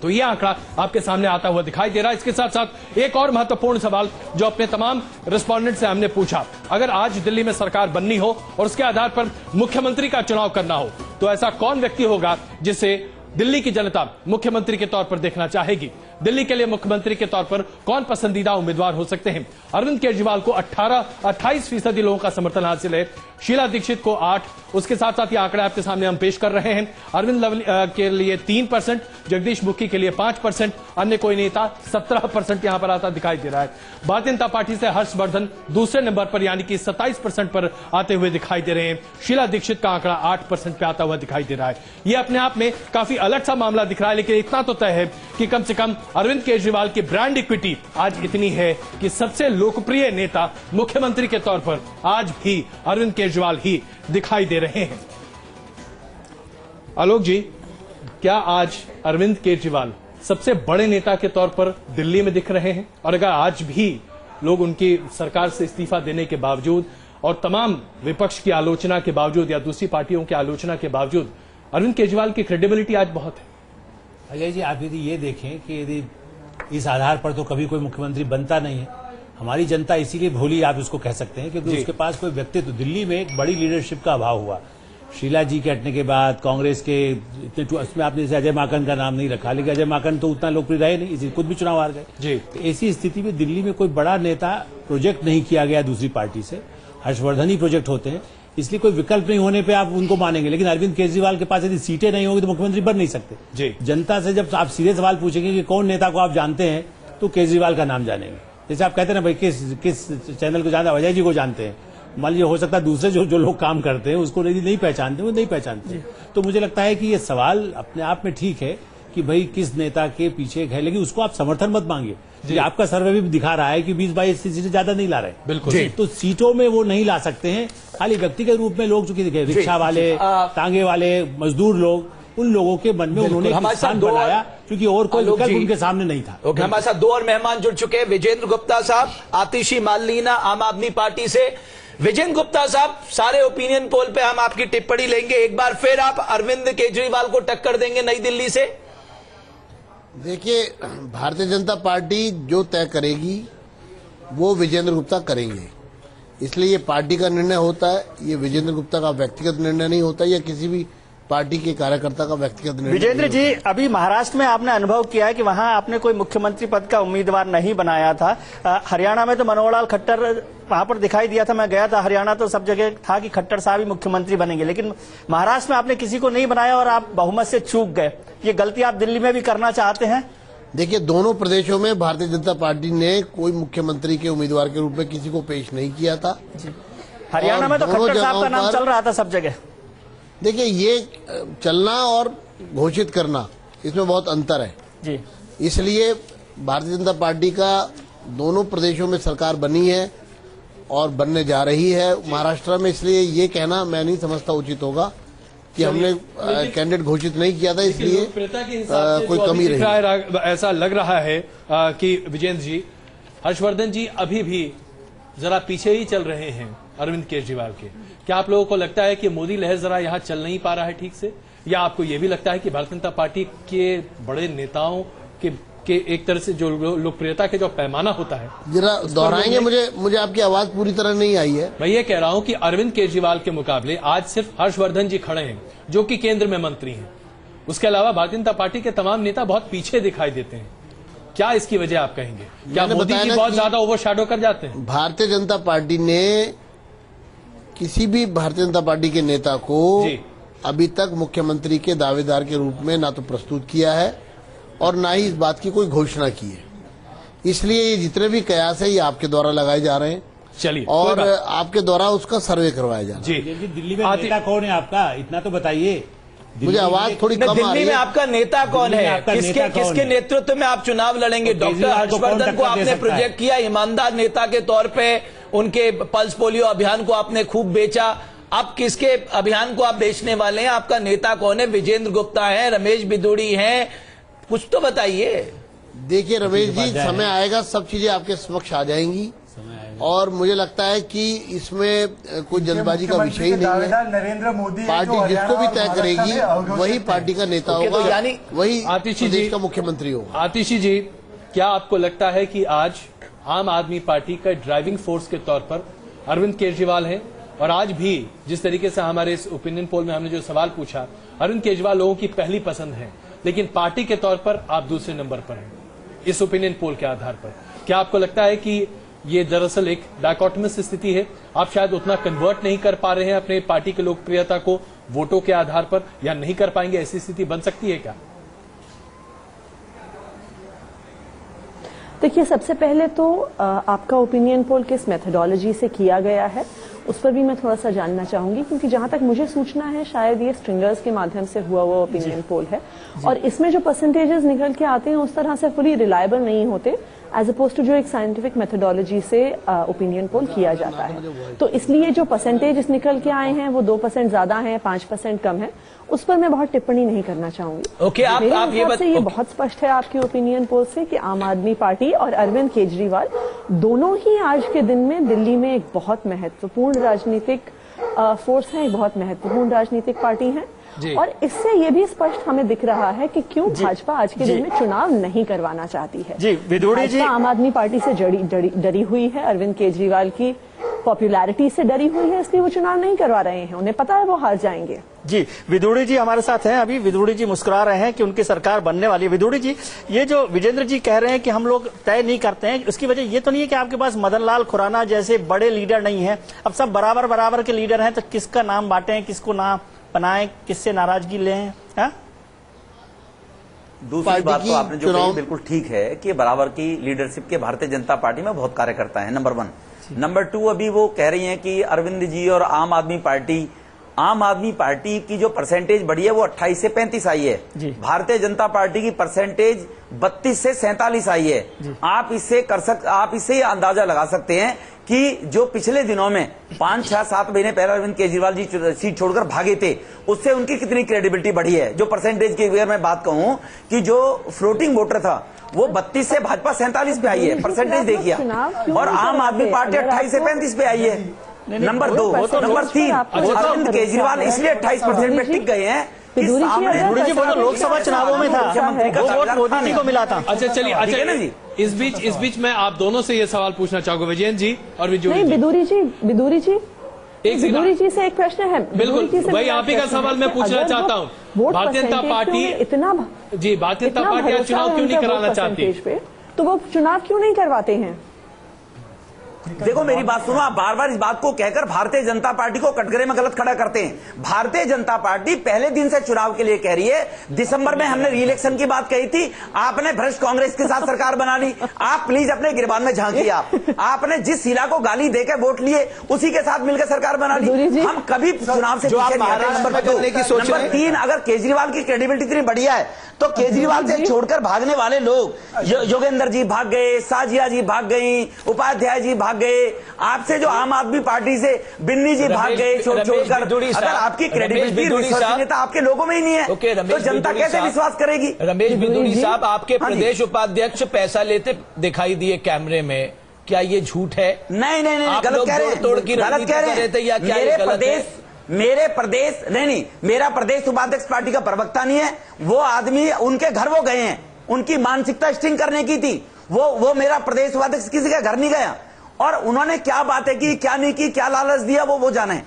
तो यह आंकड़ा आपके सामने आता हुआ दिखाई दे रहा है। इसके साथ साथ एक और महत्वपूर्ण सवाल जो अपने तमाम रिस्पोंडेंट से हमने पूछा, अगर आज दिल्ली में सरकार बननी हो और उसके आधार पर मुख्यमंत्री का चुनाव करना हो तो ऐसा कौन व्यक्ति होगा जिसे दिल्ली की जनता मुख्यमंत्री के तौर पर देखना चाहेगी। दिल्ली के लिए मुख्यमंत्री के तौर पर कौन पसंदीदा उम्मीदवार हो सकते हैं। अरविंद केजरीवाल को 28% लोगों का समर्थन हासिल है। शीला दीक्षित को 8, उसके साथ साथ ये आंकड़े आपके सामने हम पेश कर रहे हैं। अरविंद के लिए 3%, जगदीश मुखी के लिए 5%, अन्य कोई नेता 17% यहां पर आता दिखाई दे रहा है। भारतीय जनता पार्टी से हर्षवर्धन दूसरे नंबर पर यानी कि 27% पर आते हुए दिखाई दे रहे हैं। शीला दीक्षित का आंकड़ा 8% पे आता हुआ दिखाई दे रहा है। यह अपने आप में काफी अलग सा मामला दिख रहा है, लेकिन इतना तो तय है कि कम से कम अरविंद केजरीवाल की ब्रांड इक्विटी आज इतनी है कि सबसे लोकप्रिय नेता मुख्यमंत्री के तौर पर आज भी अरविंद केजरीवाल ही दिखाई दे रहे हैं। आलोक जी, क्या आज अरविंद केजरीवाल सबसे बड़े नेता के तौर पर दिल्ली में दिख रहे हैं? और अगर आज भी लोग उनकी सरकार से इस्तीफा देने के बावजूद और तमाम विपक्ष की आलोचना के बावजूद या दूसरी पार्टियों की आलोचना के बावजूद अरविंद केजरीवाल की क्रेडिबिलिटी आज बहुत है। अजय जी, आप यदि ये देखें कि यदि इस आधार पर तो कभी कोई मुख्यमंत्री बनता नहीं है। हमारी जनता इसीलिए भोली आप उसको कह सकते हैं क्योंकि उसके पास कोई व्यक्तित्व, दिल्ली में एक बड़ी लीडरशिप का अभाव हुआ। शीला जी के हटने के बाद कांग्रेस के इतने, उसमें आपने जैसे अजय माकन का नाम नहीं रखा, लेकिन अजय माकन तो उतना लोकप्रिय रहे नहीं, इसी खुद भी चुनाव हार गए जी। तो ऐसी स्थिति में दिल्ली में कोई बड़ा नेता प्रोजेक्ट नहीं किया गया दूसरी पार्टी से, हर्षवर्धन ही प्रोजेक्ट होते हैं, इसलिए कोई विकल्प नहीं होने पे आप उनको मानेंगे। लेकिन अरविंद केजरीवाल के पास यदि सीटें नहीं होंगी तो मुख्यमंत्री बन नहीं सकते जी। जनता से जब आप सीधे सवाल पूछेंगे कि कौन नेता को आप जानते हैं तो केजरीवाल का नाम जानेंगे। जैसे आप कहते हैं ना भाई किस चैनल को जानते हैं, अजय जी को जानते हैं, मान लीजिए हो सकता है दूसरे जो लोग काम करते हैं उसको नहीं पहचानते, वो नहीं पहचानते। तो मुझे लगता है कि ये सवाल अपने आप में ठीक है कि भाई किस नेता के पीछे है, लेकिन उसको आप समर्थन मत मांगिए। आपका सर्वे भी दिखा रहा है कि 20-22 सीटें ज्यादा नहीं ला रहे, बिल्कुल। तो सीटों में वो नहीं ला सकते हैं, खाली व्यक्तिगत रूप में लोग चूंकि रिक्शा वाले, तांगे वाले, मजदूर लोग, उन लोगों के मन में उन्होंने एक स्थान बनाया क्योंकि और कोई विकल्प उनके सामने नहीं था। हमारे साथ 2 और मेहमान जुड़ चुके हैं, विजेंद्र गुप्ता साहब, आतिशी मालिना आम आदमी पार्टी से। विजेंद्र गुप्ता साहब, सारे ओपिनियन पोल पे हम आपकी टिप्पणी लेंगे। एक बार फिर आप अरविंद केजरीवाल को टक्कर देंगे नई दिल्ली से? देखिए, भारतीय जनता पार्टी जो तय करेगी वो विजेंद्र गुप्ता करेंगे, इसलिए ये पार्टी का निर्णय होता है, ये विजेंद्र गुप्ता का व्यक्तिगत निर्णय नहीं होता या किसी भी पार्टी के कार्यकर्ता का व्यक्तिगत निर्णय। विजेंद्र जी, अभी महाराष्ट्र में आपने अनुभव किया है कि वहां आपने कोई मुख्यमंत्री पद का उम्मीदवार नहीं बनाया था। हरियाणा में तो मनोहर लाल खट्टर वहां पर दिखाई दिया था, मैं गया था हरियाणा, तो सब जगह था कि खट्टर साहब ही मुख्यमंत्री बनेंगे, लेकिन महाराष्ट्र में आपने किसी को नहीं बनाया और आप बहुमत से चूक गए। ये गलती आप दिल्ली में भी करना चाहते हैं? देखिए, दोनों प्रदेशों में भारतीय जनता पार्टी ने कोई मुख्यमंत्री के उम्मीदवार के रूप में किसी को पेश नहीं किया था। हरियाणा में तो खट्टर साहब का नाम चल रहा था सब जगह। देखिए, ये चलना और घोषित करना, इसमें बहुत अंतर है जी। इसलिए भारतीय जनता पार्टी का दोनों प्रदेशों में सरकार बनी है और बनने जा रही है महाराष्ट्र में, इसलिए ये कहना मैं नहीं समझता उचित होगा कि हमने कैंडिडेट घोषित नहीं किया था, इसलिए कोई कमी रही। ऐसा लग रहा है कि विजेंद्र जी, हर्षवर्धन जी अभी भी जरा पीछे ही चल रहे हैं अरविंद केजरीवाल के। क्या आप लोगों को लगता है कि मोदी लहर जरा यहाँ चल नहीं पा रहा है ठीक से, या आपको यह भी लगता है कि भारतीय जनता पार्टी के बड़े नेताओं के एक तरह से जो लोकप्रियता के जो पैमाना होता है, जरा दोहराएंगे? मुझे आपकी आवाज पूरी तरह नहीं आई है। मैं ये कह रहा हूं कि अरविंद केजरीवाल के मुकाबले आज सिर्फ हर्षवर्धन जी खड़े हैं जो कि केंद्र में मंत्री हैं। उसके अलावा भारतीय जनता पार्टी के तमाम नेता बहुत पीछे दिखाई देते हैं। क्या इसकी वजह आप कहेंगे? क्या मोदी जी बहुत ज्यादा ओवरशैडो कर जाते हैं? भारतीय जनता पार्टी ने किसी भी भारतीय जनता पार्टी के नेता को अभी तक मुख्यमंत्री के दावेदार के रूप में ना तो प्रस्तुत किया है और ना ही इस बात की कोई घोषणा की है। इसलिए ये जितने भी कयास है ये आपके द्वारा लगाए जा रहे हैं। चलिए, और आपके द्वारा उसका सर्वे करवाया जा रहा है। दिल्ली में नेता कौन है आपका, इतना तो बताइए। मुझे आवाज थोड़ी कम आ रही है। दिल्ली में आपका नेता कौन है? किसके नेतृत्व में आप चुनाव लड़ेंगे? डॉक्टर हर्षवर्धन को आपने प्रोजेक्ट किया ईमानदार नेता के तौर पे, उनके पल्स पोलियो अभियान को आपने खूब बेचा। अब किसके अभियान को आप बेचने वाले हैं? आपका नेता कौन है? विजेंद्र गुप्ता है, रमेश बिदूड़ी हैं, कुछ तो बताइए। देखिए रमेश जी, समय आएगा, सब चीजें आपके समक्ष आ जाएंगी और मुझे लगता है कि इसमें कोई जल्दबाजी का विषय ही नहीं है। नरेंद्र मोदी पार्टी जिसको भी तय करेगी वही पार्टी का नेता होगा, यानी वही आतिशी प्रदेश जी का मुख्यमंत्री होगा। आतिशी जी, क्या आपको लगता है कि आज आम आदमी पार्टी का ड्राइविंग फोर्स के तौर पर अरविंद केजरीवाल है? और आज भी जिस तरीके से हमारे इस ओपिनियन पोल में हमने जो सवाल पूछा, अरविंद केजरीवाल लोगों की पहली पसंद है, लेकिन पार्टी के तौर पर आप दूसरे नंबर पर हैं इस ओपिनियन पोल के आधार पर। क्या आपको लगता है कि ये दरअसल एक डायकोटमस स्थिति है? आप शायद उतना कन्वर्ट नहीं कर पा रहे हैं अपने पार्टी की लोकप्रियता को वोटों के आधार पर, या नहीं कर पाएंगे, ऐसी स्थिति बन सकती है क्या? देखिए, सबसे पहले तो आपका ओपिनियन पोल किस मेथोडोलॉजी से किया गया है उस पर भी मैं थोड़ा सा जानना चाहूंगी, क्योंकि जहां तक मुझे सूचना है शायद ये स्ट्रिंगर्स के माध्यम से हुआ ओपिनियन पोल है और इसमें जो परसेंटेजेस निकल के आते हैं उस तरह से फुली रिलायबल नहीं होते एज अपोज टू जो एक साइंटिफिक मेथोडोलॉजी से ओपिनियन पोल किया जाता है। तो इसलिए जो परसेंटेज निकल के आए हैं वो 2% ज्यादा है, 5% कम है, उस पर मैं बहुत टिप्पणी नहीं करना चाहूंगी। ओके, आप ये बहुत स्पष्ट है आपके ओपिनियन पोल से कि आम आदमी पार्टी और अरविंद केजरीवाल दोनों ही आज के दिन में दिल्ली में एक बहुत महत्वपूर्ण राजनीतिक फोर्स है, एक बहुत महत्वपूर्ण राजनीतिक पार्टी है। और इससे ये भी स्पष्ट हमें दिख रहा है कि क्यों भाजपा आज के दिन में चुनाव नहीं करवाना चाहती है। जी, विदुड़ी जी, आम आदमी पार्टी से डरी हुई है, अरविंद केजरीवाल की पॉपुलैरिटी से डरी हुई है, इसलिए वो चुनाव नहीं करवा रहे हैं, उन्हें पता है वो हार जाएंगे। जी, विदुड़ी जी हमारे साथ हैं अभी। विदुड़ी जी मुस्कुरा रहे हैं कि उनकी सरकार बनने वाली है। विदुड़ी जी, ये जो विजेंद्र जी कह रहे हैं कि हम लोग तय नहीं करते हैं, उसकी वजह ये तो नहीं है कि आपके पास मदन लाल खुराना जैसे बड़े लीडर नहीं है? अब सब बराबर के लीडर हैं, तो किसका नाम बांटें, किसको नाम बनाएं, किससे नाराजगी लें? दूसरी बात तो आपने जो कही बिल्कुल ठीक है कि बराबर की लीडरशिप के भारतीय जनता पार्टी में बहुत कार्यकर्ता है, नंबर 1। नंबर 2, अभी वो कह रही हैं कि अरविंद जी और आम आदमी पार्टी की जो परसेंटेज बढ़ी है वो 28 से 35 आई है। भारतीय जनता पार्टी की परसेंटेज 32 से 47 आई है। आप इससे अंदाजा लगा सकते हैं कि जो पिछले दिनों में 5, 6, 7 महीने पहले अरविंद केजरीवाल जी सीट छोड़कर भागे थे, उससे उनकी कितनी क्रेडिबिलिटी बढ़ी है। जो परसेंटेज की अगर मैं बात कहूं कि जो फ्लोटिंग वोटर था वो 32 से भाजपा 47 पे आई है, परसेंटेज देखिए, और आम आदमी पार्टी 28 से 35 पे आई है। नंबर 2, नंबर 3, अरविंद केजरीवाल इसलिए 28% में टिक गए हैं। विदुड़ी जी, वो तो लोकसभा चुनावों में था, वो वोट मोदी जी को मिला था। अच्छा, चलिए, अच्छा ना जी, इस बीच मैं आप दोनों से ये सवाल पूछना चाहूंगा, विजयन जी और विदुड़ी जी। विदुड़ी जी, विदुरी जी से एक प्रश्न है। बिल्कुल वही आप ही का सवाल मैं पूछना चाहता हूँ। भारतीय जनता पार्टी इतना भारतीय जनता पार्टी चुनाव क्यों नहीं कराना चाहती? तो वो चुनाव क्यों नहीं करवाते हैं? देखो मेरी बात सुनो, आप बार बार इस बात को कहकर भारतीय जनता पार्टी को कटघरे में गलत खड़ा करते हैं। भारतीय जनता पार्टी पहले दिन से चुनाव के लिए कह रही है। दिसंबर में हमने री-इलेक्शन की बात कही थी, आपने भ्रष्ट कांग्रेस के साथ सरकार बना ली। आप प्लीज अपने गिरबान में झांकिए। आपने जिस शीला को गाली देकर वोट लिए उसी के साथ मिलकर सरकार बना ली। हम कभी चुनाव से पीछे नहीं हटे। नंबर 3, अगर केजरीवाल की क्रेडिबिलिटी इतनी बढ़िया है तो केजरीवाल से छोड़कर भागने वाले लोग, योगेंद्र जी भाग गए, साजिया जी भाग गई, उपाध्याय जी भाग गए, आपसे जो आम आदमी पार्टी से बिन्नी जी भाग गए छोड़कर। अगर आपकी क्रेडिबिलिटी आपके लोगों में ही नहीं है तो जनता कैसे विश्वास करेगी? रमेश बिदुरी साहब, आपके प्रदेश उपाध्यक्ष पैसा लेते दिखाई दिए कैमरे में, क्या ये झूठ है? नहीं, गलत कह रहे हैं, गलत कह रहे हैं। मेरे प्रदेश नहीं, मेरा प्रदेश उपाध्यक्ष पार्टी का प्रवक्ता नहीं है। वो आदमी, उनके घर वो गए हैं, उनकी मानसिकता स्टिंग करने की थी। वो मेरा प्रदेश उपाध्यक्ष किसी के घर नहीं गया, और उन्होंने क्या बातें की, क्या नहीं की, क्या लालच दिया, वो जाने।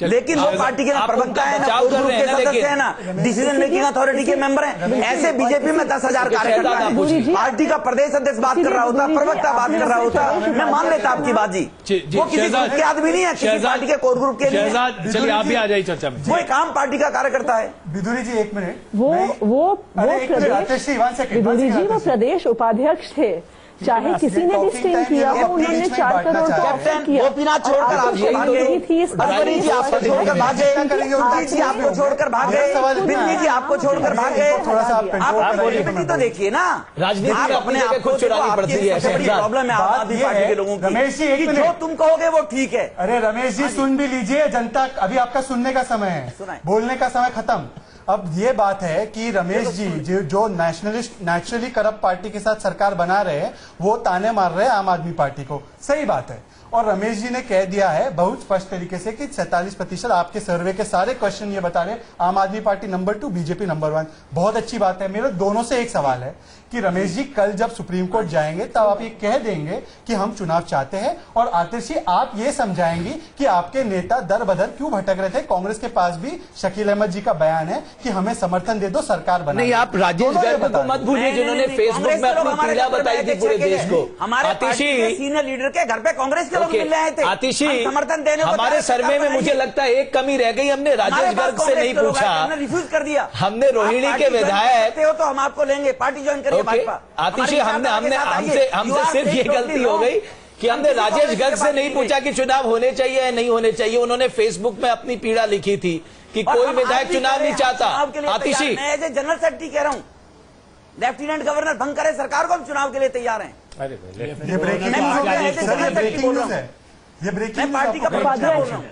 लेकिन वो पार्टी के ना प्रवक्ता है, ना ग्रुप के सदस्य है, ना डिसीजन मेकिंग अथॉरिटी के मेंबर हैं। ऐसे बीजेपी में 10,000 कार्यकर्ता हैं। पार्टी का प्रदेश अध्यक्ष बात कर रहा होता, प्रवक्ता बात कर रहा होता, मैं मान लेता आपकी बात जी। वो किसी ग्रुप के आदमी नहीं है, किसी पार्टी के कोर ग्रुप के लिए। चलिए आप भी आ जाइए चर्चा में। वो एक आम पार्टी का कार्यकर्ता है। बिदुरी जी 1 मिनट। वो प्रदेश उपाध्यक्ष थे, चाहे किसी ने भी स्टिंग किया हो, उन्होंने 4 करोड़ का ऑफर किया। गोपीनाथ छोड़कर आपको भाग गए, अश्विनी जी आपको छोड़कर भाग गए, अजीत जी आपको छोड़कर भाग गए, बिन्नी जी आपको छोड़कर भाग गए। आप क्रेडिबिलिटी तो देखिए ना, राजनीति आप अपने आप को चुनावी पड़ती है। सबसे बड़ी प्रॉब्लम है आम आदमी पार्टी के लोगों की। रमेश जी जो तुम कहोगे वो ठीक है। अरे रमेश जी सुन भी लीजिए, जनता अभी आपका सुनने का समय है, बोलने का समय खत्म। अब ये बात है कि रमेश जी जो नेचुरली करप्ट पार्टी के साथ सरकार बना रहे हैं, वो ताने मार रहे हैं आम आदमी पार्टी को, सही बात है। और रमेश जी ने कह दिया है बहुत स्पष्ट तरीके से कि 47% आपके सर्वे के सारे क्वेश्चन ये बता रहे हैं आम आदमी पार्टी नंबर 2, बीजेपी नंबर 1। बहुत अच्छी बात है। मेरे दोनों से एक सवाल है कि रमेश जी कल जब सुप्रीम कोर्ट जाएंगे तब आप ये कह देंगे कि हम चुनाव चाहते हैं, और आतिशी आप ये समझाएंगी कि आपके नेता दर बदर क्यों भटक रहे थे। कांग्रेस के पास भी शकील अहमद जी का बयान है कि हमें समर्थन दे दो, सरकार बना। नहीं, आप राजेश गर्ग को मत भूलिए जिन्होंने फेसबुक में अपनी पीड़ा बताई थी पूरे देश को। हमारे सीनियर लीडर के घर पे कांग्रेस के लोग मिल रहे थे। आतिशी, समर्थन देने हमारे सर्वे में मुझे लगता है एक कमी रह गई, हमने राजेश गर्ग से नहीं पूछा, हमने रिफ्यूज कर दिया। हमने रोहिणी के विधायक हो तो हम आपको लेंगे, पार्टी ज्वाइन करिए भाजपा। आतिशी, हमसे सिर्फ ये गलती हो गई कि हमने राजेश गर्ग से नहीं पूछा कि चुनाव होने चाहिए या नहीं होने चाहिए। उन्होंने फेसबुक में अपनी पीड़ा लिखी थी कि कोई विधायक चुनाव नहीं चाहता। आतिशी, मैं एज ए जनरल सेक्रेटरी कह रहा हूँ, लेफ्टिनेंट गवर्नर भंग करे सरकार को, हम चुनाव के लिए तैयार हैं। ये ब्रेकिंग न्यूज है। ये ब्रेकिंग पार्टी का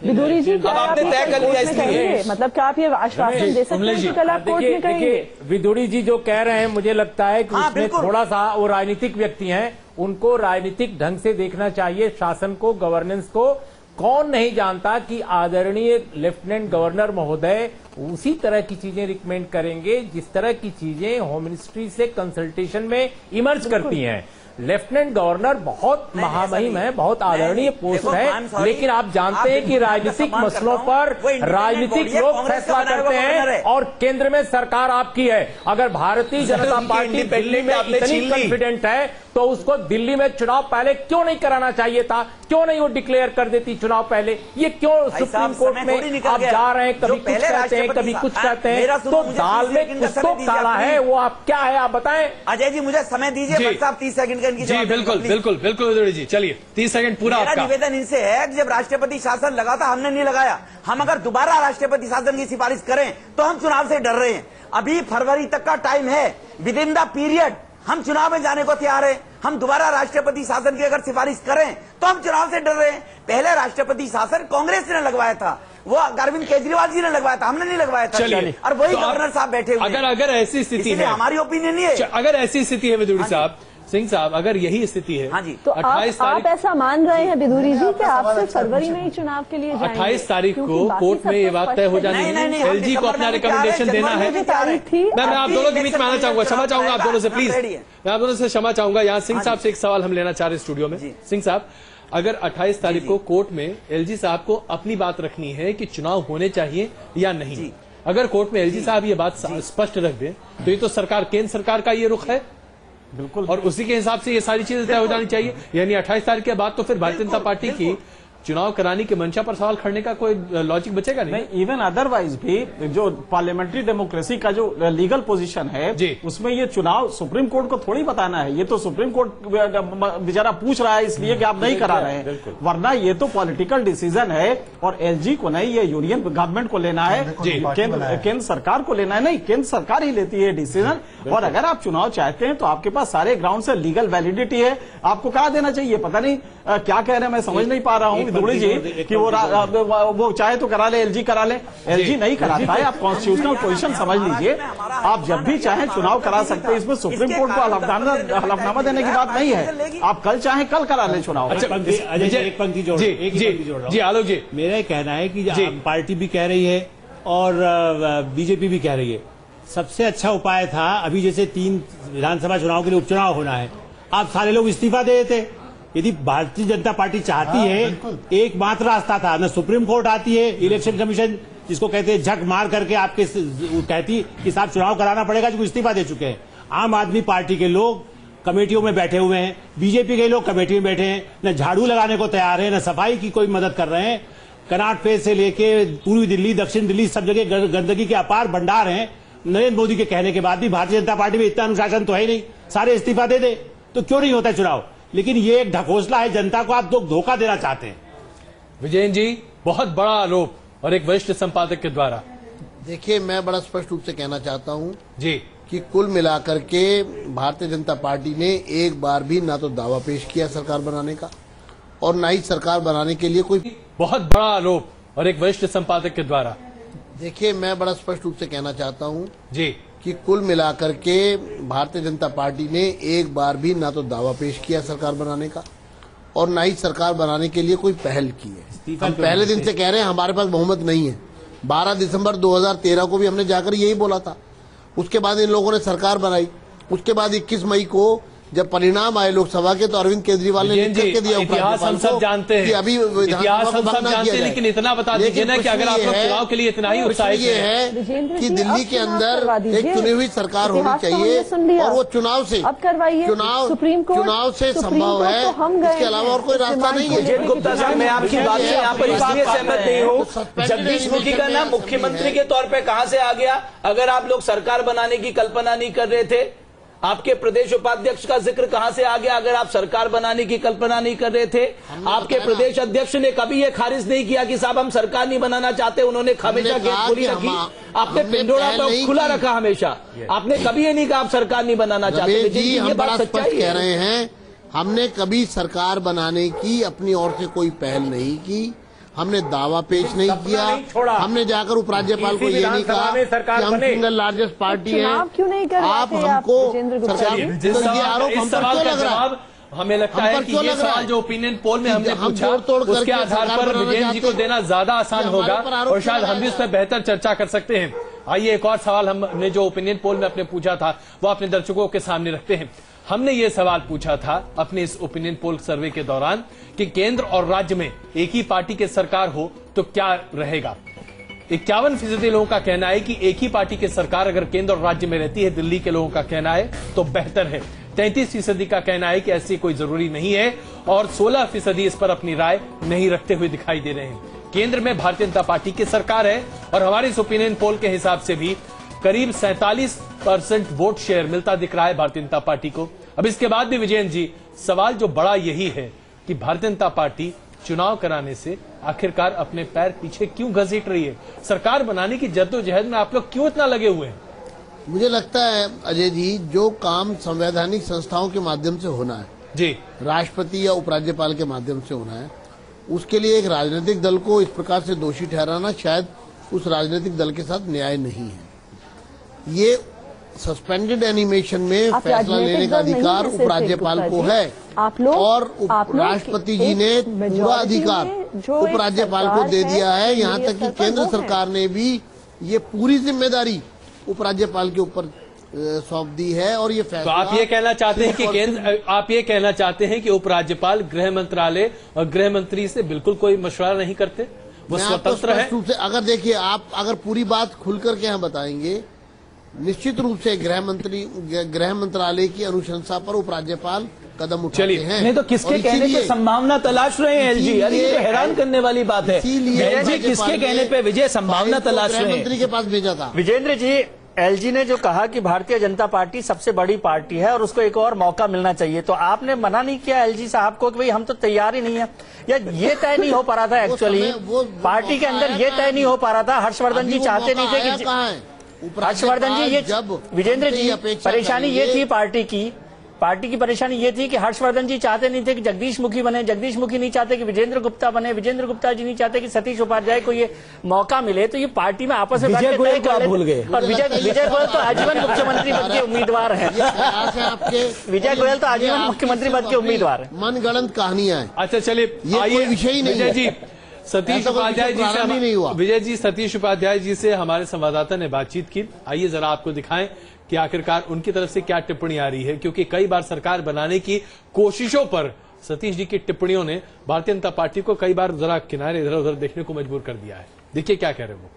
बिदुरी जी, क्या आपने तय कर लिया इसलिए, मतलब क्या आप ये आश्वासन दे सकते हैं कि कल आप कोर्ट में कहेंगे? विदुरी जी जो कह रहे हैं, मुझे लगता है कि उसमें थोड़ा सा, वो राजनीतिक व्यक्ति हैं, उनको राजनीतिक ढंग से देखना चाहिए शासन को, गवर्नेंस को। कौन नहीं जानता कि आदरणीय लेफ्टिनेंट गवर्नर महोदय उसी तरह की चीजें रिकमेंड करेंगे जिस तरह की चीजें होम मिनिस्ट्री से कंसल्टेशन में इमर्ज करती हैं। लेफ्टिनेंट गवर्नर बहुत महामहिम है, बहुत आदरणीय पोस्ट है, लेकिन आप जानते हैं कि राजनीतिक मसलों पर राजनीतिक लोग फैसला करते हैं और केंद्र में सरकार आपकी है। अगर भारतीय जनता पार्टी दिल्ली में इतनी कॉन्फिडेंट है तो उसको दिल्ली में चुनाव पहले क्यों नहीं कराना चाहिए था? क्यों नहीं वो डिक्लेयर कर देती चुनाव पहले? ये क्यों सुप्रीम कोर्ट में आप जा रहे हैं, कभी कुछ कहते हैं, कभी कुछ कहते हैं, तो दाल में कुछ तो काला है, वो आप क्या है आप बताएं। अजय जी मुझे समय दीजिए, 30 सेकंड का इनकी जी बिल्कुल जी, चलिए 30 सेकंड पूरा आपका। निवेदन इनसे है कि जब राष्ट्रपति शासन लगा था, हमने नहीं लगाया। हम अगर दोबारा राष्ट्रपति शासन की सिफारिश करें तो हम चुनाव से डर रहे हैं। अभी फरवरी तक का टाइम है, विद इन द पीरियड हम चुनाव में जाने को तैयार हैं। हम दोबारा राष्ट्रपति शासन की अगर सिफारिश करें तो हम चुनाव से डर रहे हैं। पहले राष्ट्रपति शासन कांग्रेस ने लगवाया था, वो अरविंद केजरीवाल जी ने लगवाया था, हमने नहीं लगवाया था। और वही गवर्नर साहब बैठे हुए। अगर ऐसी स्थिति है, हमारी ओपिनियन नहीं है। अगर ऐसी स्थिति है विदुरी साहब, सिंह साहब, अगर यही स्थिति है, हाँ जी, तो आप ऐसा मान रहे हैं बिदुरी जी कि आप सिर्फ फरवरी में ही चुनाव के लिए जाएंगे? 28 तारीख को कोर्ट में ये बात तय हो जानी है, एलजी को अपना रिकमेंडेशन देना है। मैं आप दोनों के बीच में आना चाहूंगा, क्षमा चाहूंगा आप दोनों से, प्लीज मैं आप दोनों से क्षमा चाहूंगा। यहाँ सिंह साहब से एक सवाल हम लेना चाह रहे स्टूडियो में। सिंह साहब, अगर 28 तारीख को कोर्ट में एलजी साहब को अपनी बात रखनी है कि चुनाव होने चाहिए या नहीं, अगर कोर्ट में एलजी साहब ये बात स्पष्ट रख दें तो ये तो सरकार, केंद्र सरकार का ये रुख है बिल्कुल, और उसी के हिसाब से ये सारी चीजें तय हो जानी चाहिए। यानी 28 तारीख के बाद तो फिर भारतीय जनता पार्टी की चुनाव कराने की मंशा पर सवाल खड़ने का कोई लॉजिक बचेगा नहीं। इवन अदरवाइज भी जो पार्लियामेंट्री डेमोक्रेसी का जो लीगल पोजीशन है उसमें ये चुनाव सुप्रीम कोर्ट को थोड़ी बताना है। ये तो सुप्रीम कोर्ट बेचारा पूछ रहा है इसलिए कि आप नहीं करा रहे हैं, वरना ये तो पॉलिटिकल डिसीजन है और एलजी को नहीं, ये यूनियन गवर्नमेंट को लेना है, केंद्र सरकार को लेना है। नहीं, केंद्र सरकार ही लेती है डिसीजन। और अगर आप चुनाव चाहते हैं तो आपके पास सारे ग्राउंड से लीगल वैलिडिटी है, आपको कहा देना चाहिए। पता नहीं क्या कह रहे हैं, मैं समझ नहीं पा रहा हूँ विदुड़ी जी कि वो चाहे तो करा ले, एलजी करा ले। एलजी नहीं कराता है, आप कॉन्स्टिट्यूशनल पोजीशन समझ लीजिए। आप जब भी चाहें चुनाव करा सकते हैं, इसमें सुप्रीम कोर्ट को हलफनामा देने की बात नहीं है। आप कल चाहें कल करा ले चुनाव। एक पंक्ति जोड़ जी आलोक जी, मेरा कहना है कि पार्टी भी कह रही है और बीजेपी भी कह रही है, सबसे अच्छा उपाय था अभी जैसे 3 विधानसभा चुनाव के लिए उपचुनाव होना है, आप सारे लोग इस्तीफा दे देते। यदि भारतीय जनता पार्टी चाहती है, एकमात्र रास्ता था, न सुप्रीम कोर्ट आती है, इलेक्शन कमीशन जिसको कहते हैं झक मार करके आपके कहती कि साहब चुनाव कराना पड़ेगा, जो इस्तीफा दे चुके हैं। आम आदमी पार्टी के लोग कमेटियों में बैठे हुए हैं, बीजेपी के लोग कमेटी में बैठे हैं, न झाड़ू लगाने को तैयार है, न सफाई की कोई मदद कर रहे हैं। कनाट प्लेस से लेके पूर्वी दिल्ली, दक्षिण दिल्ली, सब जगह गंदगी के अपार भंडार हैं। नरेंद्र मोदी के कहने के बाद भी भारतीय जनता पार्टी में इतना अनुशासन तो है नहीं, सारे इस्तीफा दे दे तो क्यों नहीं होता चुनाव। लेकिन ये एक ढकोसला है, जनता को आप लोग धोखा देना चाहते हैं। विजयन जी, बहुत बड़ा आरोप और एक वरिष्ठ संपादक के द्वारा। देखिए, मैं बड़ा स्पष्ट रूप से कहना चाहता हूं जी कि कुल मिलाकर के भारतीय जनता पार्टी ने एक बार भी ना तो दावा पेश किया सरकार बनाने का और ना ही सरकार बनाने के लिए कोई। बहुत बड़ा आरोप और एक वरिष्ठ संपादक के द्वारा। देखिए, मैं बड़ा स्पष्ट रूप से कहना चाहता हूं जी कि कुल मिलाकर के भारतीय जनता पार्टी ने एक बार भी ना तो दावा पेश किया सरकार बनाने का और ना ही सरकार बनाने के लिए कोई पहल की है। हम पहले दिन से कह रहे हैं हमारे पास बहुमत नहीं है। 12 दिसंबर 2013 को भी हमने जाकर यही बोला था। उसके बाद इन लोगों ने सरकार बनाई। उसके बाद 21 मई को जब परिणाम आए लोकसभा के तो अरविंद केजरीवाल ने लिख के दिया। इतिहास हम सब जानते हैं, अभी इतिहास हम सब जानते हैं, लेकिन इतना बता दीजिए ना कि अगर आप लोग चुनाव के लिए इतना ही उत्साहित है कि दिल्ली के अंदर एक चुनी हुई सरकार होनी चाहिए और वो चुनाव से चुनाव से संभव है, इसके अलावा और कोई रास्ता नहीं है। गुप्ता साहब, मैं आपकी बात से यहाँ पर इसलिए सहमत नहीं हूँ। जगदीश मुखी का नाम मुख्यमंत्री के तौर पर कहाँ से आ गया? अगर आप लोग सरकार बनाने की कल्पना नहीं कर रहे थे, आपके प्रदेश उपाध्यक्ष का जिक्र कहां से आ गया? अगर आप सरकार बनाने की कल्पना नहीं कर रहे थे, आपके प्रदेश अध्यक्ष ने कभी ये खारिज नहीं किया कि साहब हम सरकार नहीं बनाना चाहते। उन्होंने हमेशा गेट खुली रखी, आपने पिंडोरा पर खुला रखा हमेशा। आपने कभी ये नहीं कहा आप सरकार नहीं बनाना चाहते। ये बात सच्चाई कह रहे हैं, हमने कभी सरकार बनाने की अपनी ओर से कोई पहल नहीं की, हमने दावा पेश नहीं किया, हमने जाकर उपराज्यपाल को ये नहीं कहा कि हम सिंगल लार्जेस्ट पार्टी है। आप हमको ये आरोप हम पर क्यों लग रहा है? हमें लगता है कि ये सवाल जो ओपिनियन पोल में हमने पूछा उसके आधार पर विजयन जी को देना ज्यादा आसान होगा और शायद हम भी उस पर बेहतर चर्चा कर सकते हैं। आइए एक और सवाल हमने जो ओपिनियन पोल में अपने पूछा था वो अपने दर्शकों के सामने रखते हैं। हमने ये सवाल पूछा था अपने इस ओपिनियन पोल सर्वे के दौरान कि केंद्र और राज्य में एक ही पार्टी की सरकार हो तो क्या रहेगा। 51% लोगों का कहना है कि एक ही पार्टी की सरकार अगर केंद्र और राज्य में रहती है, दिल्ली के लोगों का कहना है तो बेहतर है। 33% का कहना है कि ऐसी कोई जरूरी नहीं है और 16% इस पर अपनी राय नहीं रखते हुए दिखाई दे रहे हैं। केंद्र में भारतीय जनता पार्टी की सरकार है और हमारे इस ओपिनियन पोल के हिसाब से भी करीब 47% वोट शेयर मिलता दिख रहा है भारतीय जनता पार्टी को। अब इसके बाद भी विजयन जी, सवाल जो बड़ा यही है कि भारतीय जनता पार्टी चुनाव कराने से आखिरकार अपने पैर पीछे क्यों घसीट रही है? सरकार बनाने की जद्दोजहद में आप लोग क्यों इतना लगे हुए हैं? मुझे लगता है अजय जी, जो काम संवैधानिक संस्थाओं के माध्यम से होना है जी, राष्ट्रपति या उपराज्यपाल के माध्यम से होना है, उसके लिए एक राजनीतिक दल को इस प्रकार से दोषी ठहराना शायद उस राजनीतिक दल के साथ न्याय नहीं है। ये सस्पेंडेड एनिमेशन में फैसला लेने का अधिकार उपराज्यपाल को है और राष्ट्रपति जी ने पूरा अधिकार उपराज्यपाल को दे दिया है। यहाँ तक कि केंद्र सरकार ने भी ये पूरी जिम्मेदारी उपराज्यपाल के ऊपर सौंप दी है और ये फैसला। तो आप ये कहना चाहते हैं कि आप ये कहना चाहते हैं कि उपराज्यपाल गृह मंत्रालय और गृह मंत्री से बिल्कुल कोई मशवरा नहीं करते, वो स्वतंत्र है? अगर देखिए, आप अगर पूरी बात खुल करके हम बताएंगे, निश्चित रूप से गृह मंत्रालय की अनुशंसा पर उपराज्यपाल कदम उठाते हैं। नहीं तो किसके कहने पे संभावना तलाश रहे हैं एलजी? अरे ये तो हैरान करने वाली बात है। एलजी किसके कहने पे विजय संभावना तलाश रहे हैं? गृह मंत्री के पास भेजा था। विजेंद्र जी, एलजी ने जो कहा कि भारतीय जनता पार्टी सबसे बड़ी पार्टी है और उसको एक और मौका मिलना चाहिए, तो आपने मना नहीं किया एलजी साहब को कि भाई हम तो तैयार ही नहीं है? या ये तय नहीं हो पा रहा था एक्चुअली पार्टी के अंदर, ये तय नहीं हो पा रहा था? हर्षवर्धन जी चाहते नहीं थे कि हर्षवर्धन जी, ये विजेंद्र जी परेशानी ये थी पार्टी की परेशानी ये थी कि हर्षवर्धन जी चाहते नहीं थे कि जगदीश मुखी बने, जगदीश मुखी नहीं चाहते कि विजेंद्र गुप्ता बने, विजेंद्र गुप्ता जी नहीं चाहते कि सतीश उपाध्याय को ये मौका मिले। तो ये पार्टी में आपस में विजय गोयल को भूल गए और विजय गोयल तो आजीवन मुख्यमंत्री पद के उम्मीदवार है। विजय गोयल तो आजीवन मुख्यमंत्री पद के उम्मीदवार है। मनगढ़ंत कहानियां हैं। अच्छा चलिए, ये विषय ही नहीं है। सतीश उपाध्याय जी से नहीं हुआ। विजय जी, सतीश उपाध्याय जी से हमारे संवाददाता ने बातचीत की, आइए जरा आपको दिखाएं कि आखिरकार उनकी तरफ से क्या टिप्पणी आ रही है, क्योंकि कई बार सरकार बनाने की कोशिशों पर सतीश जी की टिप्पणियों ने भारतीय जनता पार्टी को कई बार जरा किनारे इधर उधर देखने को मजबूर कर दिया है। देखिए क्या कह रहे हैं वो।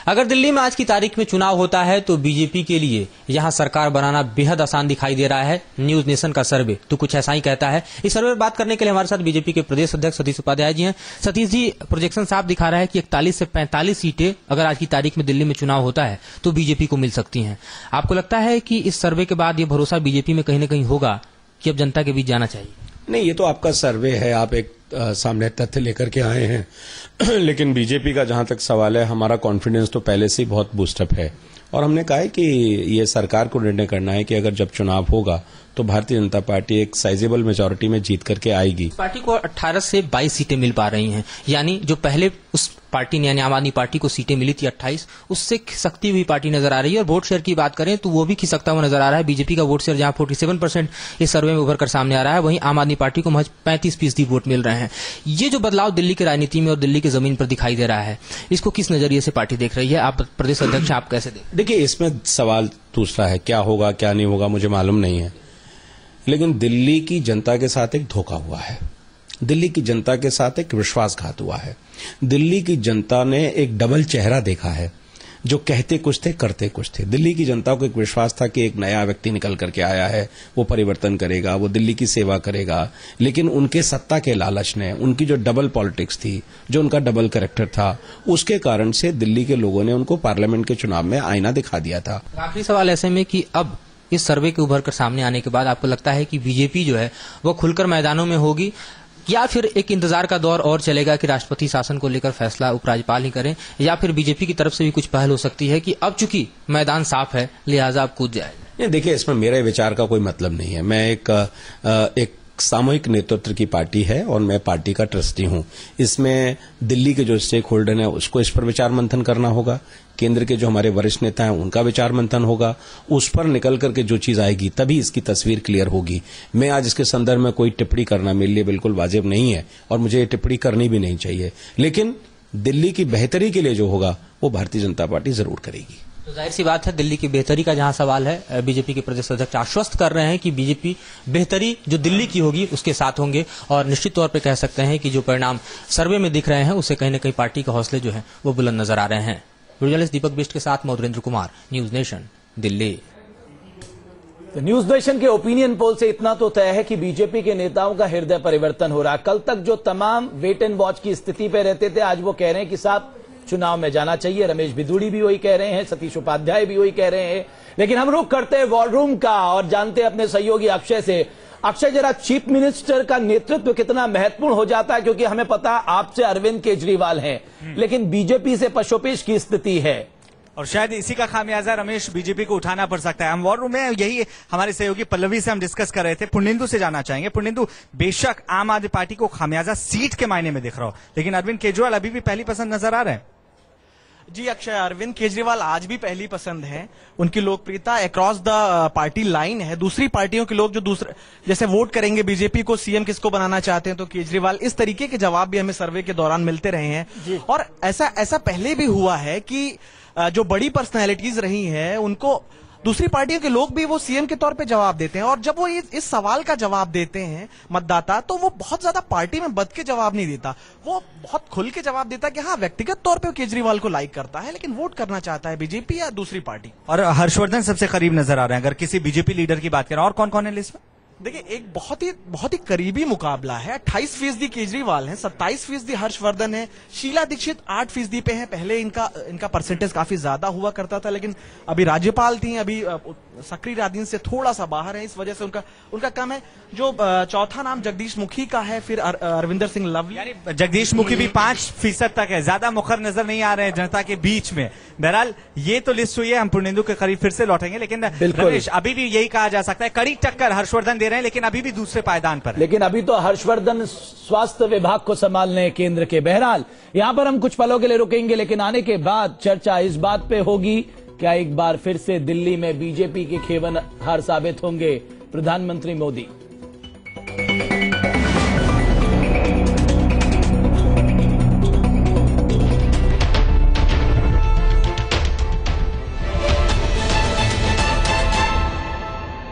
अगर दिल्ली में आज की तारीख में चुनाव होता है तो बीजेपी के लिए यहां सरकार बनाना बेहद आसान दिखाई दे रहा है। न्यूज नेशन का सर्वे तो कुछ ऐसा ही कहता है। इस सर्वे पर बात करने के लिए हमारे साथ बीजेपी के प्रदेश अध्यक्ष सतीश उपाध्याय जी हैं। सतीश जी, प्रोजेक्शन साफ दिखा रहा है कि 41 से 45 सीटें अगर आज की तारीख में दिल्ली में चुनाव होता है तो बीजेपी को मिल सकती हैं। आपको लगता है कि इस सर्वे के बाद ये भरोसा बीजेपी में कहीं ना कहीं होगा कि अब जनता के बीच जाना चाहिए? नहीं, ये तो आपका सर्वे है, आप एक सामने तथ्य लेकर के आए हैं। लेकिन बीजेपी का जहां तक सवाल है, हमारा कॉन्फिडेंस तो पहले से ही बहुत बूस्टअप है और हमने कहा है कि ये सरकार को निर्णय करना है कि अगर जब चुनाव होगा तो भारतीय जनता पार्टी एक साइजेबल मेजॉरिटी में जीत करके आएगी। पार्टी को 18 से 22 सीटें मिल पा रही हैं, यानी जो पहले उस पार्टी ने यानी आम आदमी पार्टी को सीटें मिली थी 28, उससे खिसकती हुई पार्टी नजर आ रही है। और वोट शेयर की बात करें तो वो भी खिसकता हुआ नजर आ रहा है। बीजेपी का वोट शेयर जहां 47% इस सर्वे में उभर कर सामने आ रहा है, वहीं आम आदमी पार्टी को महज 35% वोट मिल रहे हैं। ये जो बदलाव दिल्ली की राजनीति में और दिल्ली की जमीन पर दिखाई दे रहा है, इसको किस नजरिए से पार्टी देख रही है? आप प्रदेश अध्यक्ष, आप कैसे देखिए, इसमें सवाल दूसरा है, क्या होगा क्या नहीं होगा मुझे मालूम नहीं है, लेकिन दिल्ली की जनता के साथ एक धोखा हुआ है। दिल्ली की जनता के साथ एक विश्वासघात हुआ है। दिल्ली की जनता ने एक डबल चेहरा देखा है, जो कहते कुछ थे करते कुछ थे। दिल्ली की जनता को एक विश्वास था कि एक नया व्यक्ति निकल करके आया है, वो परिवर्तन करेगा, वो दिल्ली की सेवा करेगा, लेकिन उनके सत्ता के लालच ने, उनकी जो डबल पॉलिटिक्स थी, जो उनका डबल कैरेक्टर था, उसके कारण से दिल्ली के लोगों ने उनको पार्लियामेंट के चुनाव में आईना दिखा दिया था। आखिरी सवाल ऐसे में कि अब इस सर्वे के उभर कर सामने आने के बाद आपको लगता है कि बीजेपी जो है वो खुलकर मैदानों में होगी, या फिर एक इंतजार का दौर और चलेगा कि राष्ट्रपति शासन को लेकर फैसला उपराज्यपाल ही करें, या फिर बीजेपी की तरफ से भी कुछ पहल हो सकती है कि अब चूंकि मैदान साफ है लिहाजा आप कूद जाए? देखिए, इसमें मेरे विचार का कोई मतलब नहीं है। मैं एक सामूहिक नेतृत्व की पार्टी है और मैं पार्टी का ट्रस्टी हूं। इसमें दिल्ली के जो स्टेक होल्डर हैं उसको इस पर विचार मंथन करना होगा, केंद्र के जो हमारे वरिष्ठ नेता हैं उनका विचार मंथन होगा, उस पर निकल करके जो चीज आएगी तभी इसकी तस्वीर क्लियर होगी। मैं आज इसके संदर्भ में कोई टिप्पणी करना मेरे लिए बिल्कुल वाजिब नहीं है और मुझे ये टिप्पणी करनी भी नहीं चाहिए, लेकिन दिल्ली की बेहतरी के लिए जो होगा वो भारतीय जनता पार्टी जरूर करेगी। तो जाहिर सी बात है, दिल्ली की बेहतरी का जहां सवाल है, बीजेपी के प्रदेश अध्यक्ष आश्वस्त कर रहे हैं कि बीजेपी बेहतरी जो दिल्ली की होगी उसके साथ होंगे, और निश्चित तौर पे कह सकते हैं कि जो परिणाम सर्वे में दिख रहे हैं उससे कहीं न कहीं पार्टी के हौसले जो है वो बुलंद नजर आ रहे हैं। जर्नलिस्ट दीपक बिष्ट के साथ मधुरेंद्र कुमार, न्यूज नेशन, दिल्ली। तो न्यूज नेशन के ओपिनियन पोल से इतना तो तय है कि बीजेपी के नेताओं का हृदय परिवर्तन हो रहा है। कल तक जो तमाम वेट एंड वॉच की स्थिति पे रहते थे, आज वो कह रहे हैं कि साहब चुनाव में जाना चाहिए। रमेश बिधूड़ी भी वही कह रहे हैं, सतीश उपाध्याय भी वही कह रहे हैं। लेकिन हम रुख करते हैं वॉर रूम का और जानते हैं अपने सहयोगी अक्षय से। अक्षय, जरा चीफ मिनिस्टर का नेतृत्व कितना महत्वपूर्ण हो जाता है, क्योंकि हमें पता आपसे अरविंद केजरीवाल हैं, लेकिन बीजेपी से पशोपेश की स्थिति है और शायद इसी का खामियाजा रमेश बीजेपी को उठाना पड़ सकता है। हम वॉर रूम में यही हमारे सहयोगी पल्लवी से हम डिस्कस कर रहे थे। पुर्णेंदु से जानना चाहेंगे। पुर्णेंदु, बेशक आम आदमी पार्टी को खामियाजा सीट के मायने में दिख रहा हो, लेकिन अरविंद केजरीवाल अभी भी पहली पसंद नजर आ रहे हैं। जी अक्षय, अरविंद केजरीवाल आज भी पहली पसंद है। उनकी लोकप्रियता अक्रॉस द पार्टी लाइन है। दूसरी पार्टियों के लोग जो दूसरे जैसे वोट करेंगे बीजेपी को, सीएम किसको बनाना चाहते हैं तो केजरीवाल, इस तरीके के जवाब भी हमें सर्वे के दौरान मिलते रहे हैं। और ऐसा पहले भी हुआ है कि जो बड़ी पर्सनैलिटीज रही हैं उनको दूसरी पार्टियों के लोग भी वो सीएम के तौर पे जवाब देते हैं। और जब वो इस सवाल का जवाब देते हैं मतदाता, तो वो बहुत ज्यादा पार्टी में बद के जवाब नहीं देता, वो बहुत खुल के जवाब देता है कि हाँ व्यक्तिगत तौर पे वो केजरीवाल को लाइक करता है, लेकिन वोट करना चाहता है बीजेपी या दूसरी पार्टी। और हर्षवर्धन सबसे करीब नजर आ रहे हैं अगर किसी बीजेपी लीडर की बात करें। और कौन कौन है लिस्ट में? देखिए, एक बहुत ही करीबी मुकाबला है। 28% केजरीवाल है, 27% हर्षवर्धन है, शीला दीक्षित 8% पे है। पहले इनका परसेंटेज काफी ज्यादा हुआ करता था, लेकिन अभी राज्यपाल थी, अभी सक्रिय राजनीति से थोड़ा सा बाहर है, इस वजह से उनका कम है। जो चौथा नाम जगदीश मुखी का है, फिर अरविंदर सिंह लवली, यानी जगदीश मुखी भी 5% तक है, ज्यादा मुखर नजर नहीं आ रहे हैं जनता के बीच में। बहरहाल ये तो लिस्ट हुई है, हम पुर्णेंदु के करीब फिर से लौटेंगे, लेकिन रमेश अभी भी यही कहा जा सकता है कड़ी टक्कर हर्षवर्धन दे रहे हैं, लेकिन अभी भी दूसरे पायदान पर है। लेकिन अभी तो हर्षवर्धन स्वास्थ्य विभाग को संभालने केंद्र के। बहरहाल यहां पर हम कुछ पलों के लिए रुकेंगे, लेकिन आने के बाद चर्चा इस बात पे होगी, क्या एक बार फिर से दिल्ली में बीजेपी के खेवन हार साबित होंगे प्रधानमंत्री मोदी।